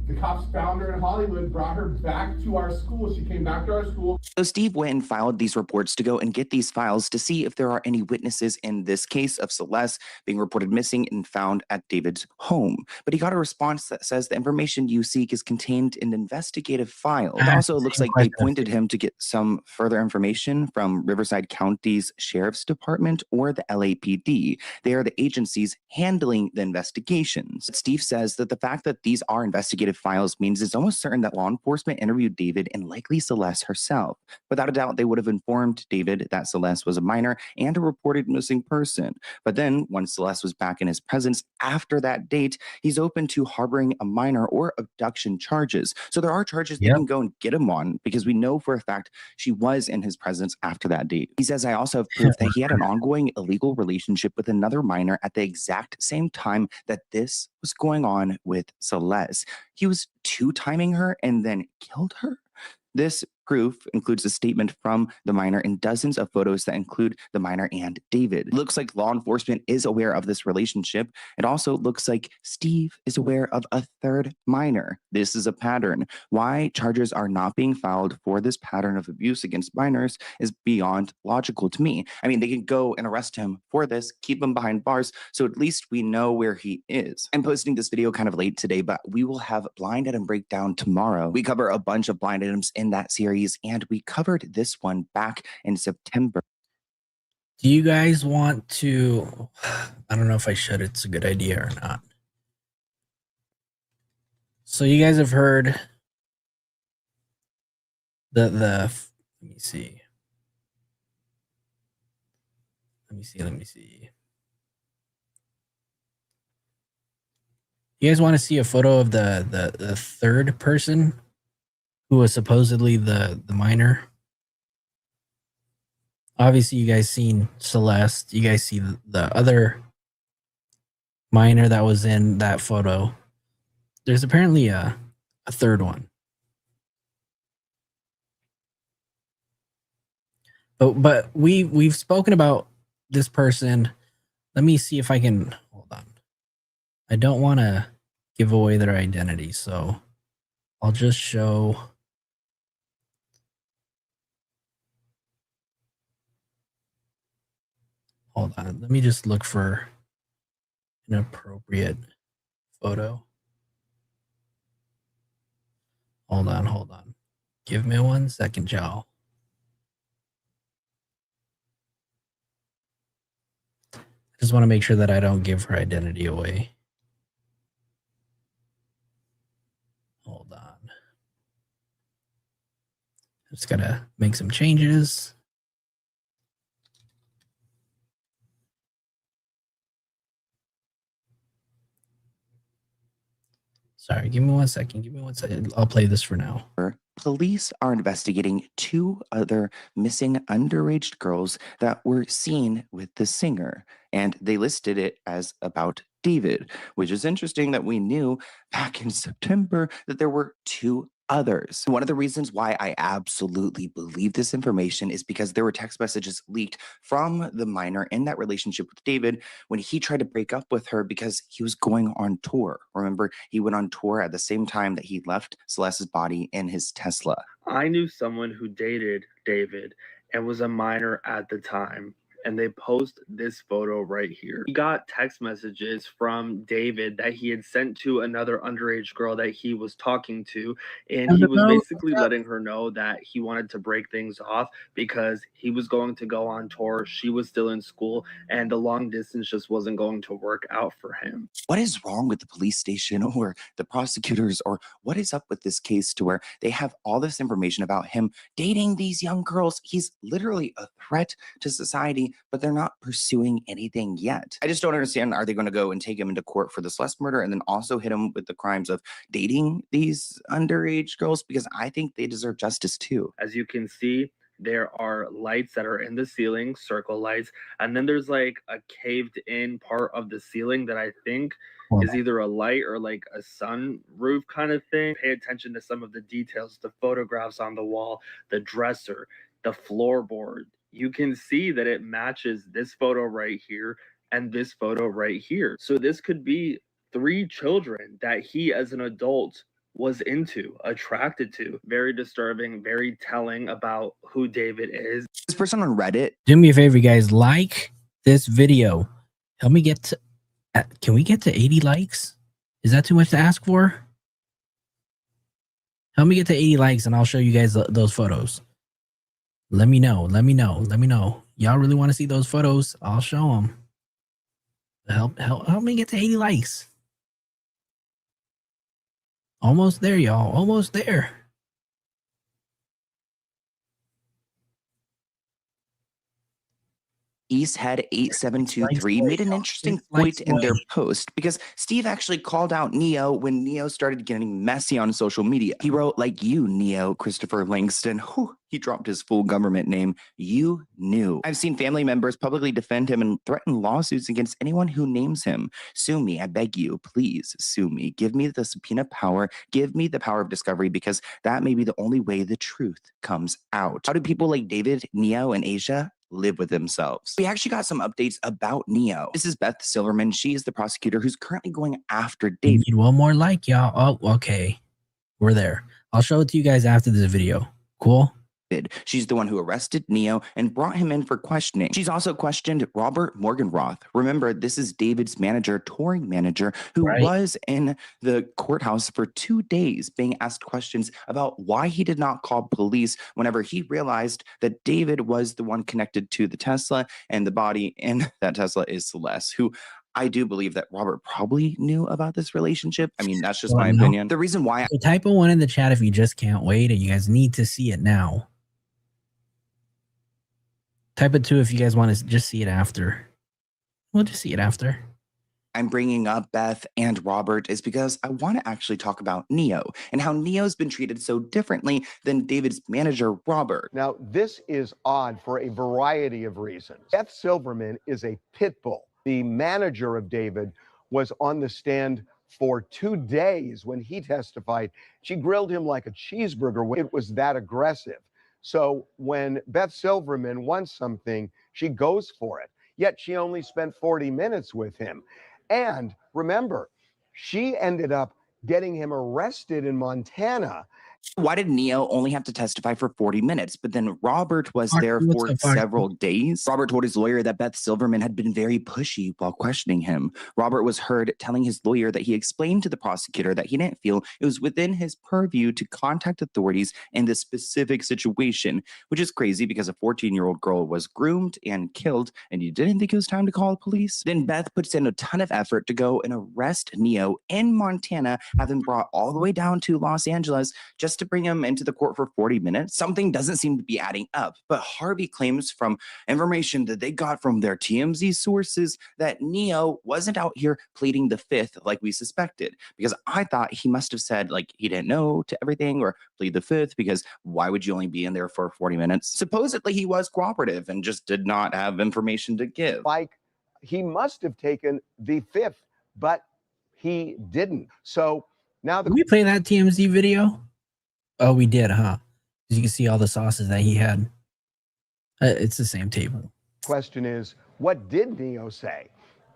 The cops found her in Hollywood, brought her back to our school. She came back to our school. So Steve went and filed these reports to go and get these files to see if there are any witnesses in this case of Celeste being reported missing and found at David's home. But he got a response that says the information you seek is contained in an investigative file. It also looks like they pointed him to get some further information from Riverside County's Sheriff's Department or the LAPD. They are the agencies handling the investigations. Steve says that the fact that these are investigative files means it's almost certain that law enforcement interviewed David and likely Celeste herself. Without a doubt, they would have informed David that Celeste was a minor and a reported missing person. But then, once Celeste was back in his presence after that date, he's open to harboring a minor or abduction charges. So there are charges they can go and get him on, because we know for a fact she was in his presence after that date. He says, I also have proof that he had an ongoing illegal relationship with another minor at the exact same time that this was going on with Celeste. He was two-timing her and then killed her. This proof includes a statement from the minor and dozens of photos that include the minor and David. It looks like law enforcement is aware of this relationship. It also looks like Steve is aware of a third minor. This is a pattern. Why charges are not being filed for this pattern of abuse against minors is beyond logical to me. I mean, they can go and arrest him for this, keep him behind bars, so at least we know where he is. I'm posting this video kind of late today, but we will have blind item breakdown tomorrow. We cover a bunch of blind items in that series, and we covered this one back in September. Do you guys want to? I don't know if I should. It's a good idea or not. So you guys have heard the let me see. Let me see. You guys want to see a photo of the third person who was supposedly the minor? Obviously, you guys seen Celeste. You guys see the other minor that was in that photo. There's apparently a third one. But we've spoken about this person. Let me see if I can hold on. I don't want to give away their identity, so I'll just show. Hold on. Let me just look for an appropriate photo. Hold on. Give me 1 second, y'all. I just want to make sure that I don't give her identity away. Hold on. Just gotta make some changes. Sorry, give me 1 second. Give me 1 second. I'll play this for now. Police are investigating 2 other missing underage girls that were seen with the singer, and they listed it as about David, which is interesting that we knew back in September that there were 2 others. One of the reasons why I absolutely believe this information is because there were text messages leaked from the minor in that relationship with David when he tried to break up with her because he was going on tour. Remember, he went on tour at the same time that he left Celeste's body in his Tesla. I knew someone who dated David and was a minor at the time, and they post this photo right here. He got text messages from David that he had sent to another underage girl that he was talking to, and he was basically letting her know that he wanted to break things off because he was going to go on tour, she was still in school, and the long distance just wasn't going to work out for him. What is wrong with the police station or the prosecutors, or what is up with this case to where they have all this information about him dating these young girls? He's literally a threat to society, but they're not pursuing anything yet. I just don't understand. Are they going to go and take him into court for the Celeste murder and then also hit him with the crimes of dating these underage girls? Because I think they deserve justice too. As you can see, there are lights that are in the ceiling, circle lights, and then there's like a caved in part of the ceiling that I think is either a light or like a sun roof kind of thing. Pay attention to some of the details, the photographs on the wall, the dresser, the floorboard. You can see that it matches this photo right here and this photo right here. So this could be 3 children that he as an adult was into, attracted to. Very disturbing, very telling about who David is. This person on Reddit. Do me a favor, guys. Like this video. Help me get to. Can we get to 80 likes? Is that too much to ask for? Help me get to 80 likes, and I'll show you guys those photos. Let me know. Let me know. Y'all really want to see those photos? I'll show them. Help me get to 80 likes. Almost there, y'all. Almost there. Easthead8723 made an interesting point in their post because Steve actually called out Neo when Neo started getting messy on social media. He wrote, like you, Neo, Christopher Langston. Whew, he dropped his full government name. You knew. I've seen family members publicly defend him and threaten lawsuits against anyone who names him. Sue me, I beg you. Please sue me. Give me the subpoena power. Give me the power of discovery because that may be the only way the truth comes out. How do people like David, Neo, and Asia live with themselves? We actually got some updates about Neo. This is Beth Silverman. She is the prosecutor who's currently going after David. Need one more like, y'all. Oh, okay. We're there. I'll show it to you guys after this video. Cool? She's the one who arrested Neo and brought him in for questioning. She's also questioned Robert Morgenroth. Remember, this is David's manager, touring manager, who was in the courthouse for 2 days being asked questions about why he did not call police whenever he realized that David was the one connected to the Tesla, and the body in that Tesla is Celeste, who I do believe that Robert probably knew about this relationship. I mean, that's just my opinion. The reason why So type a 1 in the chat if you just can't wait and you guys need to see it now. Type a 2 if you guys want to just see it after. We'll just see it after. I'm bringing up Beth and Robert is because I want to actually talk about Neo and how Neo's been treated so differently than David's manager, Robert. Now, this is odd for a variety of reasons. Beth Silverman is a pit bull. The manager of David was on the stand for 2 days when he testified. She grilled him like a cheeseburger. It was that aggressive. So when Beth Silverman wants something, she goes for it. Yet she only spent 40 minutes with him. And remember, she ended up getting him arrested in Montana. Why did Neo only have to testify for 40 minutes, but then Robert was there for several days? Robert told his lawyer that Beth Silverman had been very pushy while questioning him. Robert was heard telling his lawyer that he explained to the prosecutor that he didn't feel it was within his purview to contact authorities in this specific situation, which is crazy because a 14-year-old girl was groomed and killed, and you didn't think it was time to call the police? Then Beth puts in a ton of effort to go and arrest Neo in Montana, have him brought all the way down to Los Angeles just to bring him into the court for 40 minutes. Something doesn't seem to be adding up. But Harvey claims from information that they got from their TMZ sources that Neo wasn't out here pleading the fifth like we suspected, because I thought he must have said like he didn't know to everything or plead the fifth, because why would you only be in there for 40 minutes? Supposedly he was cooperative and just did not have information to give. Like he must have taken the fifth, but he didn't. So now Did we play that TMZ video? Oh, we did, huh? As you can see all the sauces that he had. It's the same table. Question is, what did Neo say?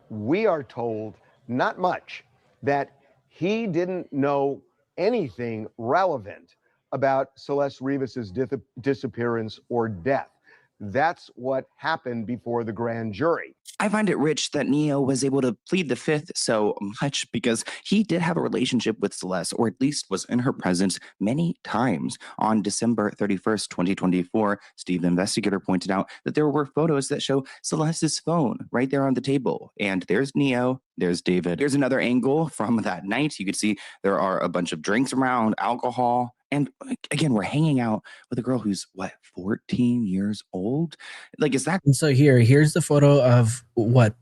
We are told not much, that he didn't know anything relevant about Celeste Rivas's disappearance or death. That's what happened before the grand jury. I find it rich that Neo was able to plead the fifth so much because he did have a relationship with Celeste, or at least was in her presence many times. On December 31st, 2024, Steve the investigator pointed out that there were photos that show Celeste's phone right there on the table. And there's Neo, there's David. Here's another angle from that night. You could see there are a bunch of drinks around, alcohol. And again, we're hanging out with a girl who's, what, 14 years old? Like, is that... And so here's the photo of what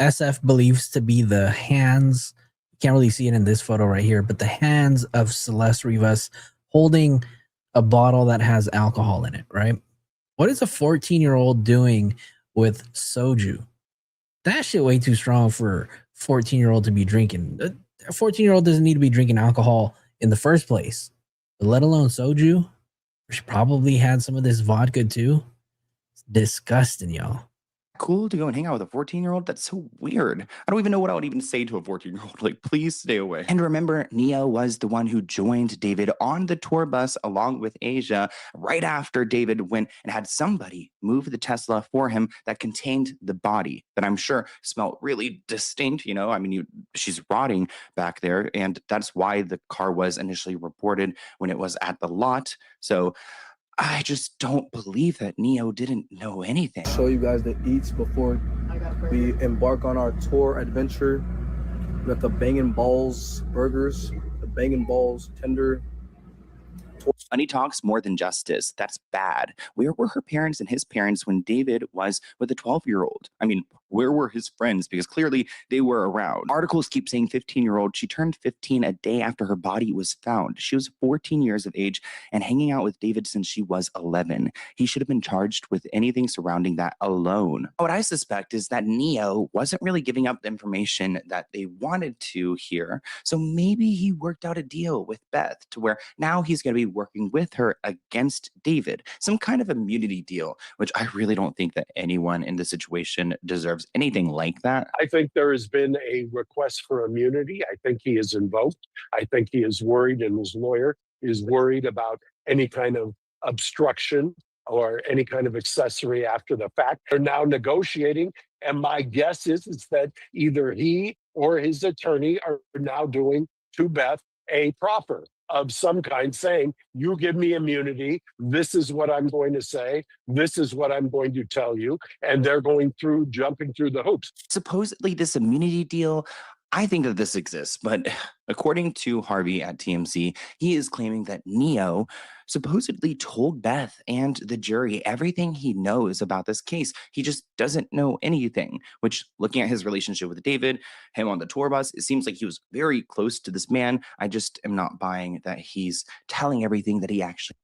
SF believes to be the hands. You can't really see it in this photo right here, but the hands of Celeste Rivas holding a bottle that has alcohol in it, right? What is a 14-year-old doing with soju? That shit way too strong for a 14-year-old to be drinking. A 14-year-old doesn't need to be drinking alcohol in the first place, let alone soju. She probably had some of this vodka too. It's disgusting, y'all. Cool to go and hang out with a 14-year-old? That's so weird. I don't even know what I would even say to a 14-year-old. Like, please stay away. And remember, Neo was the one who joined David on the tour bus along with Asia right after David went and had somebody move the Tesla for him that contained the body that I'm sure smelled really distinct. You know, I mean, she's rotting back there. And that's why the car was initially reported when it was at the lot. So I just don't believe that Neo didn't know anything. Show you guys the eats before we embark on our tour adventure. We got the Bangin' Balls burgers, the Bangin' Balls tender. Money talks more than justice. That's bad. Where were her parents and his parents when David was with a 12-year-old? I mean, where were his friends? Because clearly they were around. Articles keep saying 15-year-old. She turned 15 a day after her body was found. She was 14 years of age and hanging out with David since she was 11. He should have been charged with anything surrounding that alone. What I suspect is that Neo wasn't really giving up the information that they wanted to hear. So maybe he worked out a deal with Beth to where now he's going to be working with her against David. Some kind of immunity deal, which I really don't think that anyone in this situation deserves anything like that. I think there has been a request for immunity. I think he is invoked. I think he is worried, and his lawyer is worried about any kind of obstruction or any kind of accessory after the fact. They're now negotiating. And my guess is that either he or his attorney are now doing to Beth a proffer of some kind, saying, you give me immunity, this is what I'm going to say, this is what I'm going to tell you, and they're jumping through the hoops. Supposedly this immunity deal, I think that this exists, but according to Harvey at TMZ, he is claiming that Neo supposedly told Beth and the jury everything he knows about this case. He just doesn't know anything, which, looking at his relationship with David, him on the tour bus, it seems like he was very close to this man. I just am not buying that he's telling everything that he actually.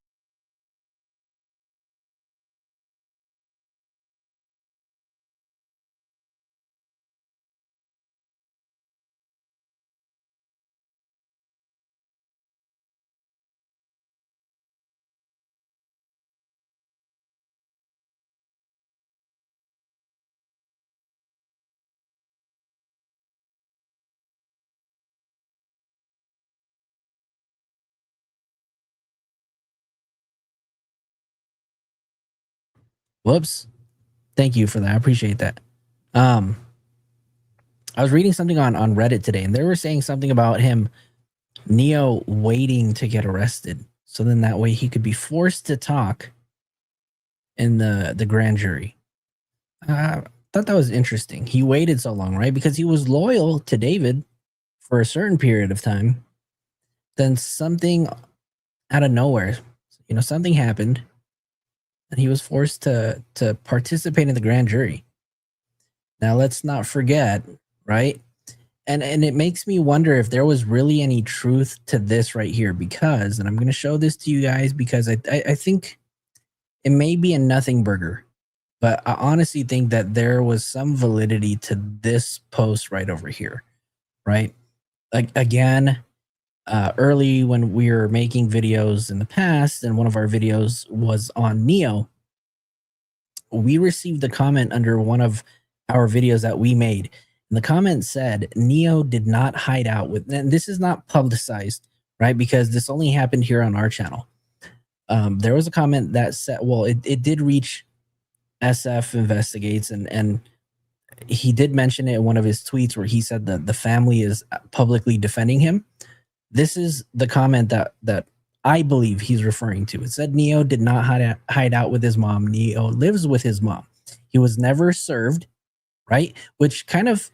Whoops. Thank you for that. I appreciate that. I was reading something on Reddit today, and they were saying something about Neo waiting to get arrested. So then that way he could be forced to talk in the grand jury. I thought that was interesting. He waited so long, right? Because he was loyal to David for a certain period of time. Then something out of nowhere, something happened, and he was forced to participate in the grand jury. Now, let's not forget, right? And it makes me wonder if there was really any truth to this right here, because, and I'm going to show this to you guys because I think it may be a nothing burger, but I honestly think that there was some validity to this post right over here, right? Like, again, early when we were making videos in the past, and one of our videos was on Neo, we received a comment under one of our videos that we made. And the comment said, Neo did not hide out with, and this is not publicized, right? Because this only happened here on our channel. There was a comment that said, well, it did reach SF Investigates, and he did mention it in one of his tweets where he said that the family is publicly defending him. This is the comment that I believe he's referring to. It said Neo did not hide out with his mom. Neo lives with his mom. He was never served, right? Which kind of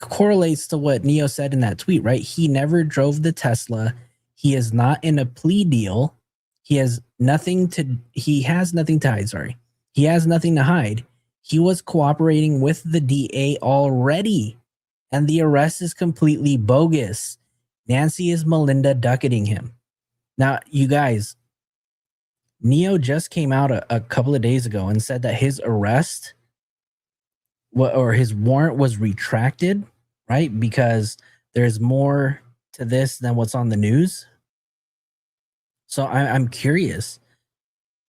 correlates to what Neo said in that tweet, right? He never drove the Tesla. He is not in a plea deal. He has nothing to hide, sorry. He has nothing to hide. He was cooperating with the DA already, and the arrest is completely bogus. Nancy is Melinda ducketing him. Now, you guys, Neo just came out a couple of days ago and said that his arrest or his warrant was retracted, right? Because there's more to this than what's on the news. So I'm curious.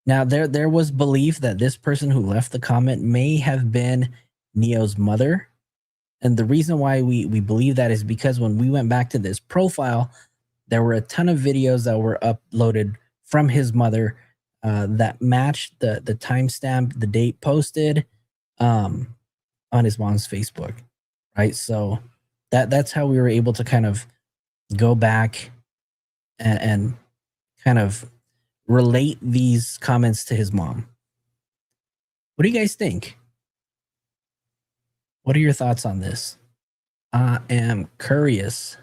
Now, there was belief that this person who left the comment may have been Neo's mother. And the reason why we believe that is because when we went back to this profile, there were a ton of videos that were uploaded from his mother that matched the timestamp, the date posted on his mom's Facebook, right? So that's how we were able to kind of go back and kind of relate these comments to his mom. What do you guys think? What are your thoughts on this? I am curious.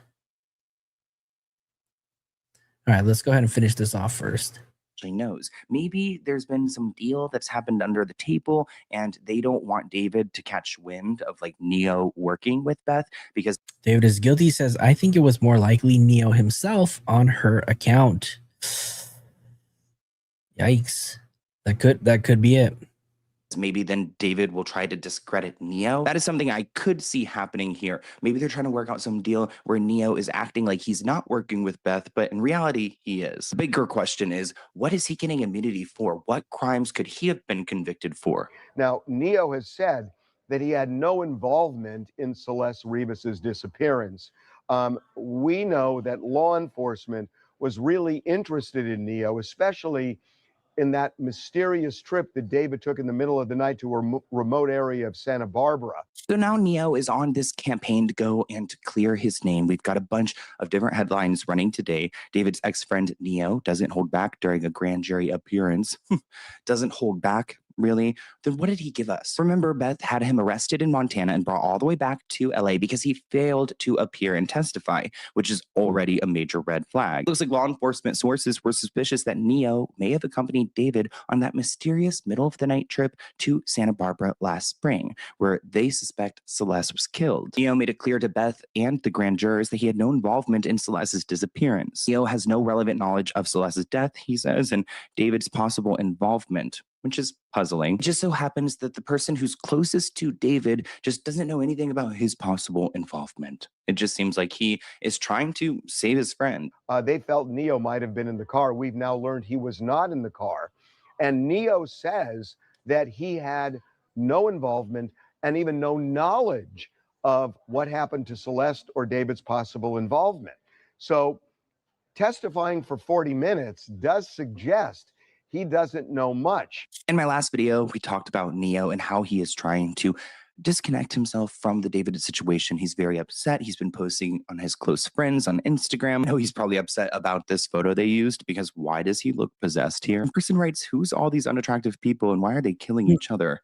All right, let's go ahead and finish this off first. Knows. Maybe there's been some deal that's happened under the table and they don't want David to catch wind of like Neo working with Beth because David is guilty, says, I think it was more likely Neo himself on her account. Yikes. That could be it. maybe then David will try to discredit Neo. That is something I could see happening here. Maybe they're trying to work out some deal where Neo is acting like he's not working with Beth, but in reality, he is. The bigger question is, what is he getting immunity for? What crimes could he have been convicted for? Now, Neo has said that he had no involvement in Celeste Rivas's disappearance. We know that law enforcement was really interested in Neo, especially in that mysterious trip that David took in the middle of the night to a remote area of Santa Barbara. So now Neo is on this campaign to go and to clear his name. We've got a bunch of different headlines running today. David's ex-friend Neo doesn't hold back during a grand jury appearance. Doesn't hold back, really? Then what did he give us? Remember, Beth had him arrested in Montana and brought all the way back to LA because he failed to appear and testify, which is already a major red flag. Looks like law enforcement sources were suspicious that Neo may have accompanied David on that mysterious middle of the night trip to Santa Barbara last spring, where they suspect Celeste was killed. Neo made it clear to Beth and the grand jurors that he had no involvement in Celeste's disappearance. Neo has no relevant knowledge of Celeste's death, he says, and David's possible involvement, which is puzzling. It just so happens that the person who's closest to David just doesn't know anything about his possible involvement. It just seems like he is trying to save his friend. They felt Neo might have been in the car. We've now learned he was not in the car. And Neo says that he had no involvement and even no knowledge of what happened to Celeste or David's possible involvement. So testifying for 40 minutes does suggest he doesn't know much. In my last video, we talked about Neo and how he is trying to disconnect himself from the David situation. He's very upset. He's been posting on his close friends on Instagram. I know he's probably upset about this photo they used because why does he look possessed here? The person writes, who's all these unattractive people and why are they killing each other?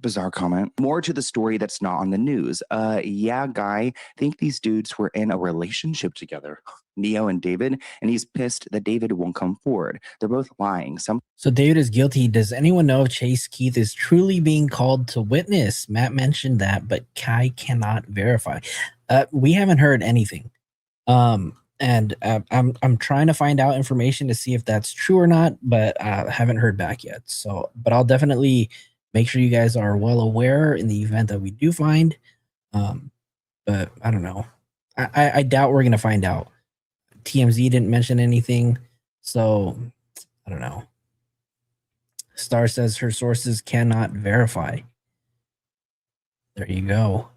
Bizarre comment. More to the story that's not on the news. Yeah, guy, think these dudes were in a relationship together. Neo and David, and he's pissed that David won't come forward. They're both lying. So David is guilty. Does anyone know if Chase Keith is truly being called to witness? Matt mentioned that, but Kai cannot verify. We haven't heard anything. I'm trying to find out information to see if that's true or not, but I haven't heard back yet. So, but I'll definitely make sure you guys are well aware in the event that we do find. But I don't know. I doubt we're gonna find out. TMZ didn't mention anything, so I don't know. Star says her sources cannot verify. There you go.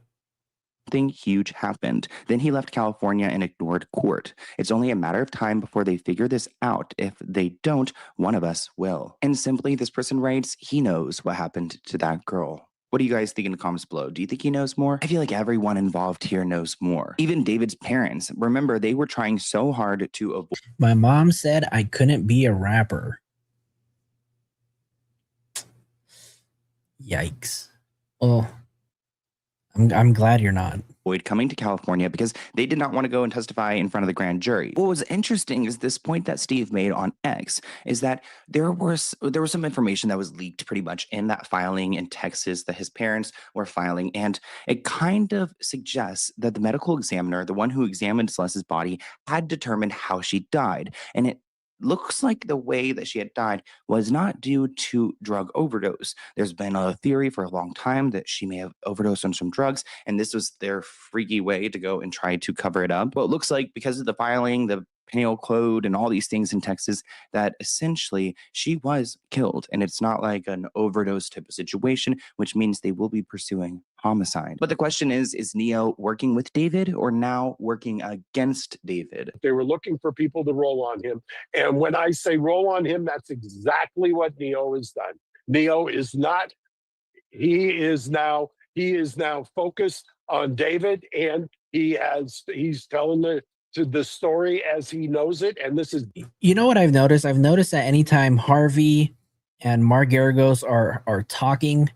Something huge happened. Then he left California and ignored court. It's only a matter of time before they figure this out. If they don't, one of us will. And simply, this person writes, he knows what happened to that girl. What do you guys think in the comments below? Do you think he knows more? I feel like everyone involved here knows more. Even David's parents. Remember, they were trying so hard to avoid. My mom said I couldn't be a rapper. Yikes. Well, I'm glad you're not. Coming to California because they did not want to go and testify in front of the grand jury. What was interesting is this point that Steve made on X is that there was some information that was leaked pretty much in that filing in Texas that his parents were filing, and it kind of suggests that the medical examiner, the one who examined Celeste's body, had determined how she died, and it looks like the way that she had died was not due to drug overdose. There's been a theory for a long time that she may have overdosed on some drugs, and this was their freaky way to go and try to cover it up. But it looks like because of the filing, the penal code, and all these things in Texas, that essentially she was killed, and it's not like an overdose type of situation, which means they will be pursuing homicide. But the question is Neo working with David or now working against David? They were looking for people to roll on him. And when I say roll on him, that's exactly what Neo has done. Neo is not, he is now focused on David, and he's telling the story as he knows it. And this is, you know what I've noticed? I've noticed that anytime Harvey and Mark Garagos are talking,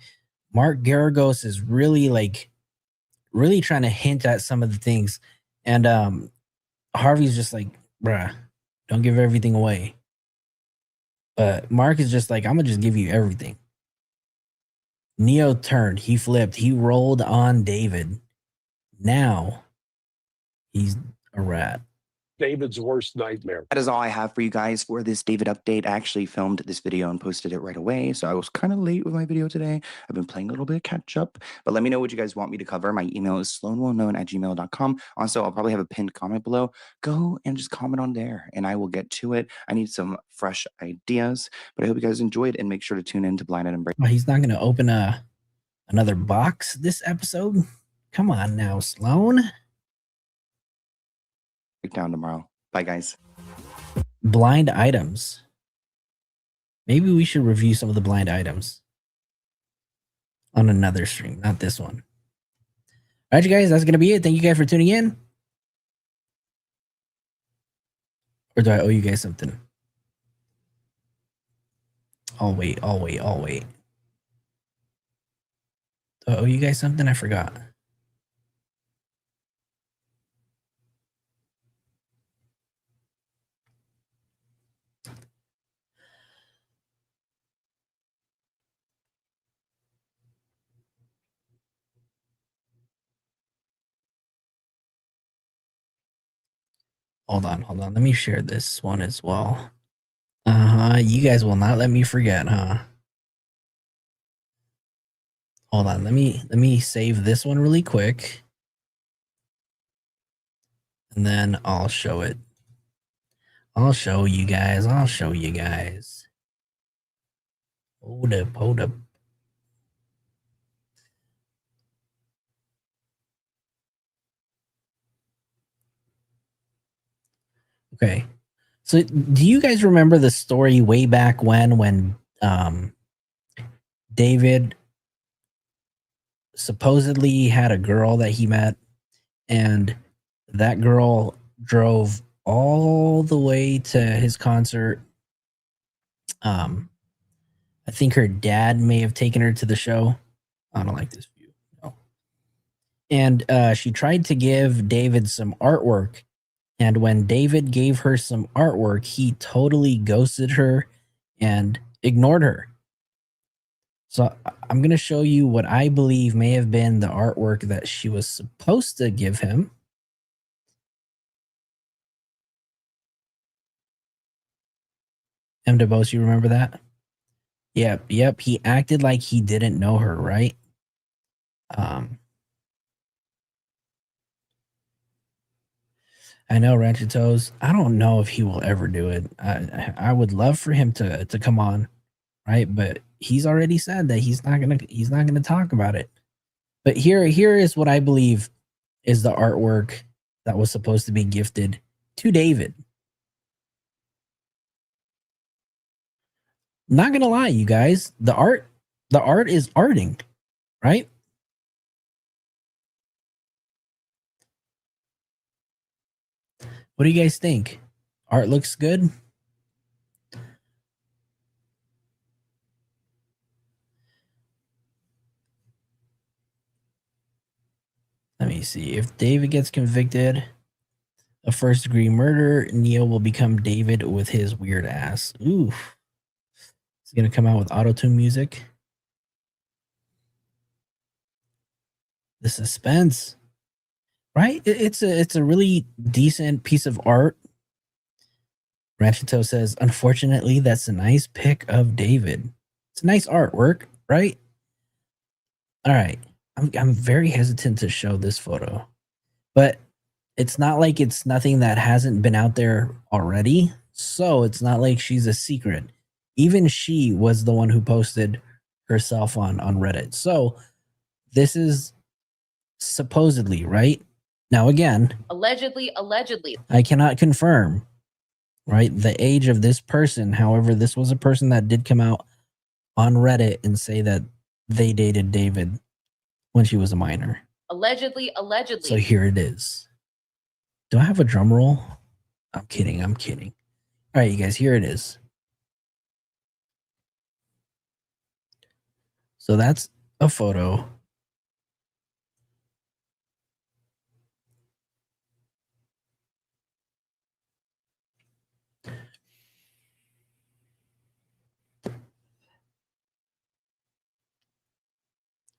Mark Garagos is really trying to hint at some of the things, and Harvey's just like, bruh, Don't give everything away. But Mark is just like, I'm gonna just give you everything. Neo turned, he flipped, he rolled on David. Now he's a rat. David's worst nightmare. That is all I have for you guys for this David update. I actually filmed this video and posted it right away, so I was kind of late with my video today. I've been playing a little bit of catch up, but let me know what you guys want me to cover. My email is sloanwellknown@gmail.com. Also, I'll probably have a pinned comment below. Go and just comment on there, and I will get to it. I need some fresh ideas, but I hope you guys enjoyed, and make sure to tune in to Blind Item Break. Oh, he's not going to open another box this episode? Come on now, Sloan. Breakdown tomorrow. Bye, guys. Blind items. Maybe we should review some of the blind items on another stream, not this one. All right, you guys, that's going to be it. Thank you guys for tuning in. Or do I owe you guys something? I'll wait. Do I owe you guys something? I forgot. Hold on. Let me share this one as well. You guys will not let me forget, huh? Hold on. Let me save this one really quick. And then I'll show it. I'll show you guys. Hold up. Okay. So do you guys remember the story way back when David supposedly had a girl that he met, and that girl drove all the way to his concert? I think her dad may have taken her to the show. I don't like this view. No. And she tried to give David some artwork. And when David gave her some artwork, he totally ghosted her and ignored her. So I'm going to show you what I believe may have been the artwork that she was supposed to give him. M. DeBose, you remember that? Yep. He acted like he didn't know her, right? I know, Ratchet Toes. I don't know if he will ever do it. I would love for him to come on, right? But he's already said that he's not gonna talk about it. But here is what I believe is the artwork that was supposed to be gifted to David. Not gonna lie, you guys, the art is arting, right? What do you guys think? Art looks good? Let me see. If David gets convicted of first-degree murder, Neo will become David with his weird ass. Ooh. It's going to come out with auto-tune music. The suspense. Right? It's a really decent piece of art. Ratcheto says, unfortunately, that's a nice pic of David. It's a nice artwork, right? All right. I'm very hesitant to show this photo, but it's not like it's nothing that hasn't been out there already. So it's not like she's a secret. Even she was the one who posted herself on Reddit. So this is supposedly, right? Now, again, Allegedly. I cannot confirm, right, the age of this person. However, this was a person that did come out on Reddit and say that they dated David when she was a minor. Allegedly. So here it is. Do I have a drum roll? I'm kidding. All right, you guys, here it is. So that's a photo.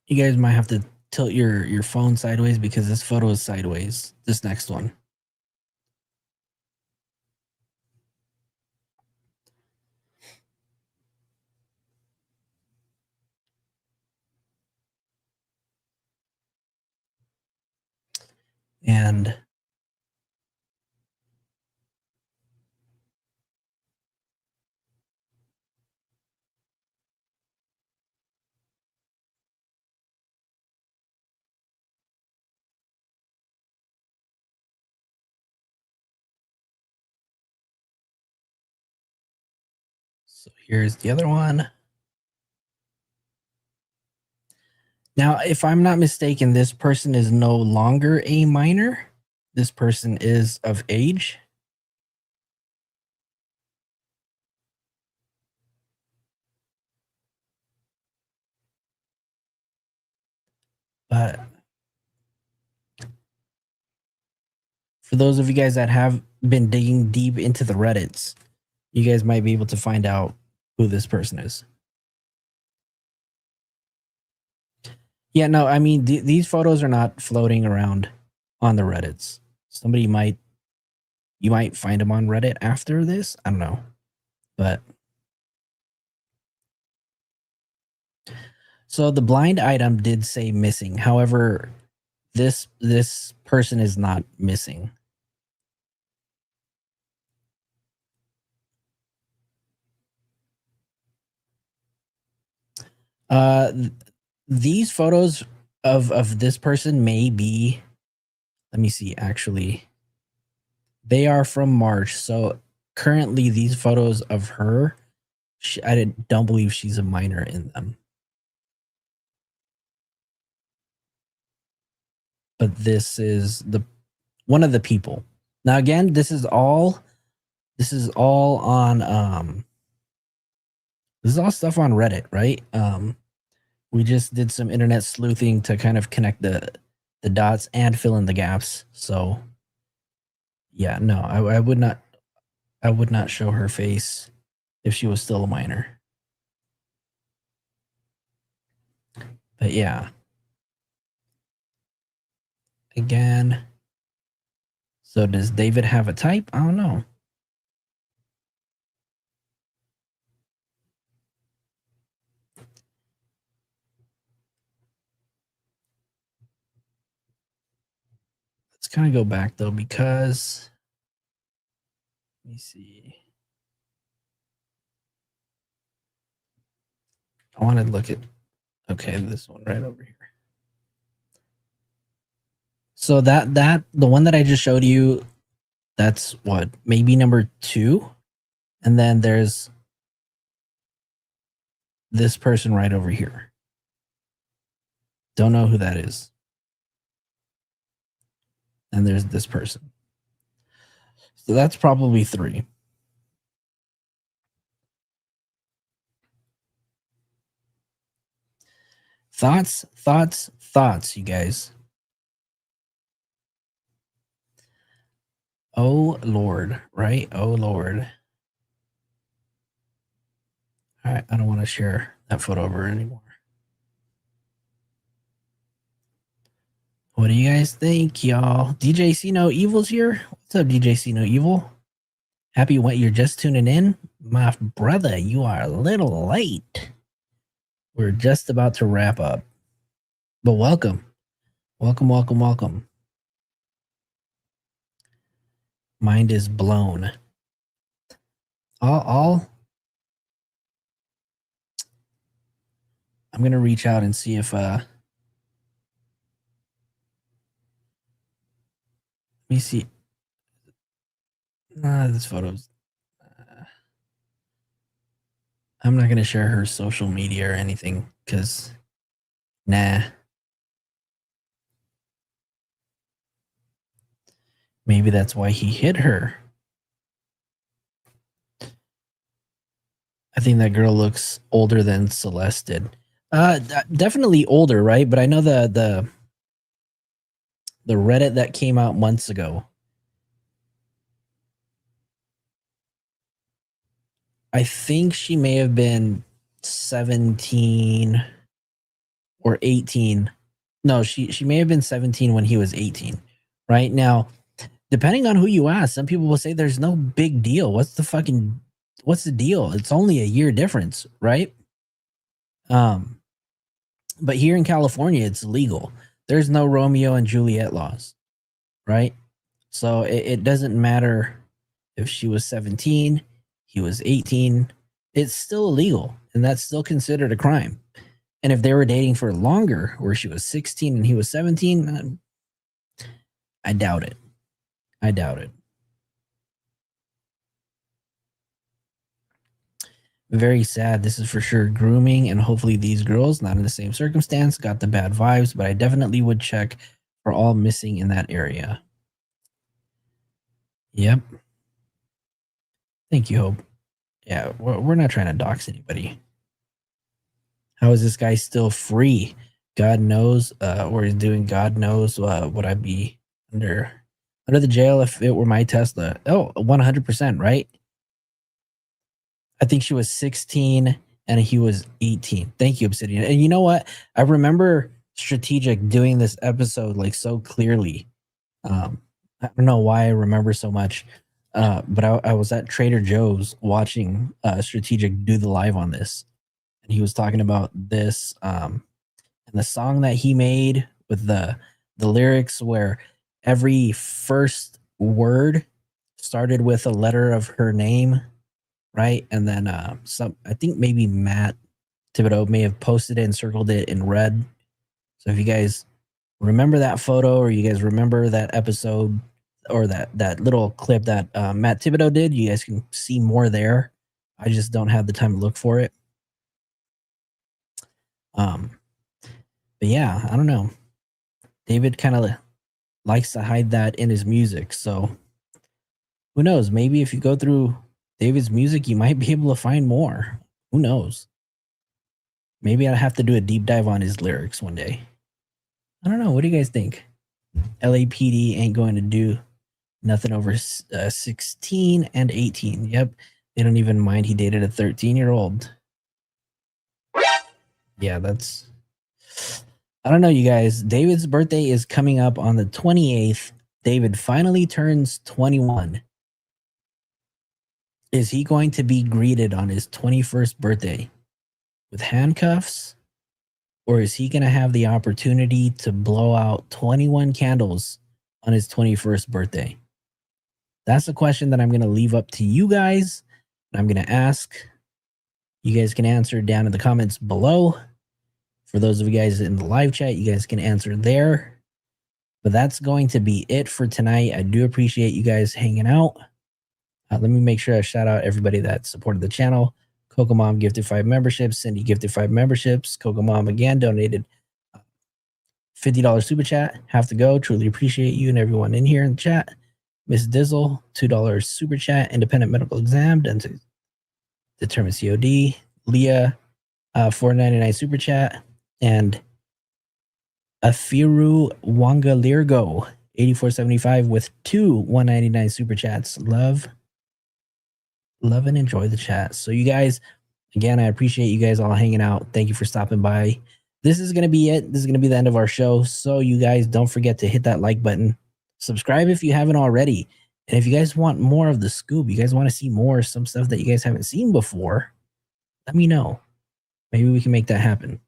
You guys might have to tilt your phone sideways because this photo is sideways. This next one. And so here's the other one. Now, if I'm not mistaken, this person is no longer a minor. This person is of age. But for those of you guys that have been digging deep into the Reddits, you guys might be able to find out who this person is. Yeah, no, I mean, these photos are not floating around on the Reddits. You might find them on Reddit after this. I don't know. But so the blind item did say missing. However, this person is not missing. These photos of this person may be, let me see, actually, they are from March. So currently these photos of her, I don't believe she's a minor in them. But this is one of the people. Now again, this is all on this is all stuff on Reddit, right? We just did some internet sleuthing to kind of connect the dots and fill in the gaps. So yeah, no, I would not show her face if she was still a minor. But yeah. Again. So does David have a type? I don't know. Let's kind of go back though, because let me see. I want to look at, okay, this one right over here. So that the one that I just showed you, that's what, maybe number 2. And then there's this person right over here. Don't know who that is. And there's this person. So that's probably 3. Thoughts, you guys. Oh, Lord, right? Oh, Lord. All right, I don't want to share that photo over anymore. What do you guys think, y'all? DJ See No Evil's here. What's up, DJ See No Evil? Happy when you're just tuning in? My brother, you are a little late. We're just about to wrap up. But welcome. Welcome. Mind is blown. I'm gonna reach out and see if let me see. This photo's I'm not gonna share her social media or anything because nah. Maybe that's why he hit her. I think that girl looks older than Celeste did. Definitely older, right? But I know the Reddit that came out months ago. I think she may have been 17 or 18. No, she may have been 17 when he was 18. Right now, depending on who you ask, some people will say there's no big deal. What's the deal? It's only a year difference, right? But here in California, it's legal. There's no Romeo and Juliet laws, right? So it doesn't matter if she was 17, he was 18. It's still illegal, and that's still considered a crime. And if they were dating for longer, where she was 16 and he was 17, I doubt it. I doubt it. Very sad. This is for sure grooming, and hopefully these girls, not in the same circumstance, got the bad vibes, but I definitely would check for all missing in that area. Yep. Thank you, Hope. Yeah, we're not trying to dox anybody. How is this guy still free? God knows, or is doing God knows would I be under the jail if it were my Tesla? Oh, 100%, right? I think she was 16 and he was 18. Thank you, Obsidian. And you know what? I remember Strategic doing this episode like so clearly. I don't know why I remember so much, but I was at Trader Joe's watching Strategic do the live on this. And he was talking about this and the song that he made with the lyrics where every first word started with a letter of her name, right? And then I think maybe Matt Thibodeau may have posted it and circled it in red. So if you guys remember that photo, or you guys remember that episode, or that little clip that Matt Thibodeau did, you guys can see more there. I just don't have the time to look for it. But yeah, I don't know. David kind of likes to hide that in his music. So who knows? Maybe if you go through David's music, you might be able to find more. Who knows? Maybe I'll have to do a deep dive on his lyrics one day. I don't know. What do you guys think? LAPD ain't going to do nothing over 16 and 18. Yep. They don't even mind he dated a 13-year-old. Yeah, that's... I don't know, you guys. David's birthday is coming up on the 28th. David finally turns 21. Is he going to be greeted on his 21st birthday with handcuffs? Or is he going to have the opportunity to blow out 21 candles on his 21st birthday? That's a question that I'm going to leave up to you guys. I'm going to ask. You guys can answer down in the comments below. For those of you guys in the live chat, you guys can answer there. But that's going to be it for tonight. I do appreciate you guys hanging out. Let me make sure I shout out everybody that supported the channel. Coco Mom gifted 5 memberships. Cindy gifted 5 memberships. Coco Mom again donated $50 super chat. Have to go. Truly appreciate you and everyone in here in the chat. Miss Dizzle, $2 super chat. Independent medical exam done to determine COD. Leah, $4.99 super chat. And Afiru Wangalirgo, $84.75 with 2 $1.99 super chats. Love and enjoy the chat. So you guys, again, I appreciate you guys all hanging out. Thank you for stopping by. This is going to be it. This is going to be the end of our show. So you guys don't forget to hit that like button. Subscribe if you haven't already. And if you guys want more of the scoop, you guys want to see more, some stuff that you guys haven't seen before, let me know. Maybe we can make that happen.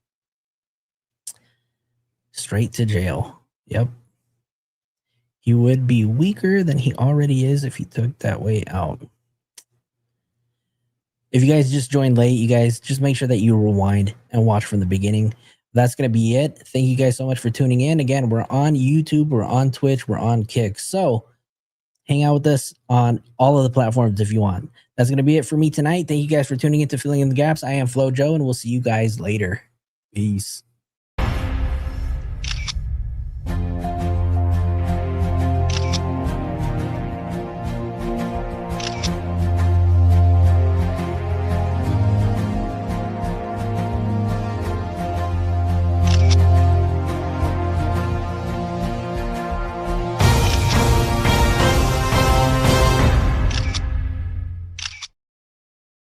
Straight to jail. Yep. He would be weaker than he already is if he took that way out. If you guys just joined late, you guys just make sure that you rewind and watch from the beginning. That's going to be it. Thank you guys so much for tuning in. Again, we're on YouTube, we're on Twitch, we're on Kick. So hang out with us on all of the platforms if you want. That's going to be it for me tonight. Thank you guys for tuning in to Filling in the Gaps. I am Flo Joe, and we'll see you guys later. Peace.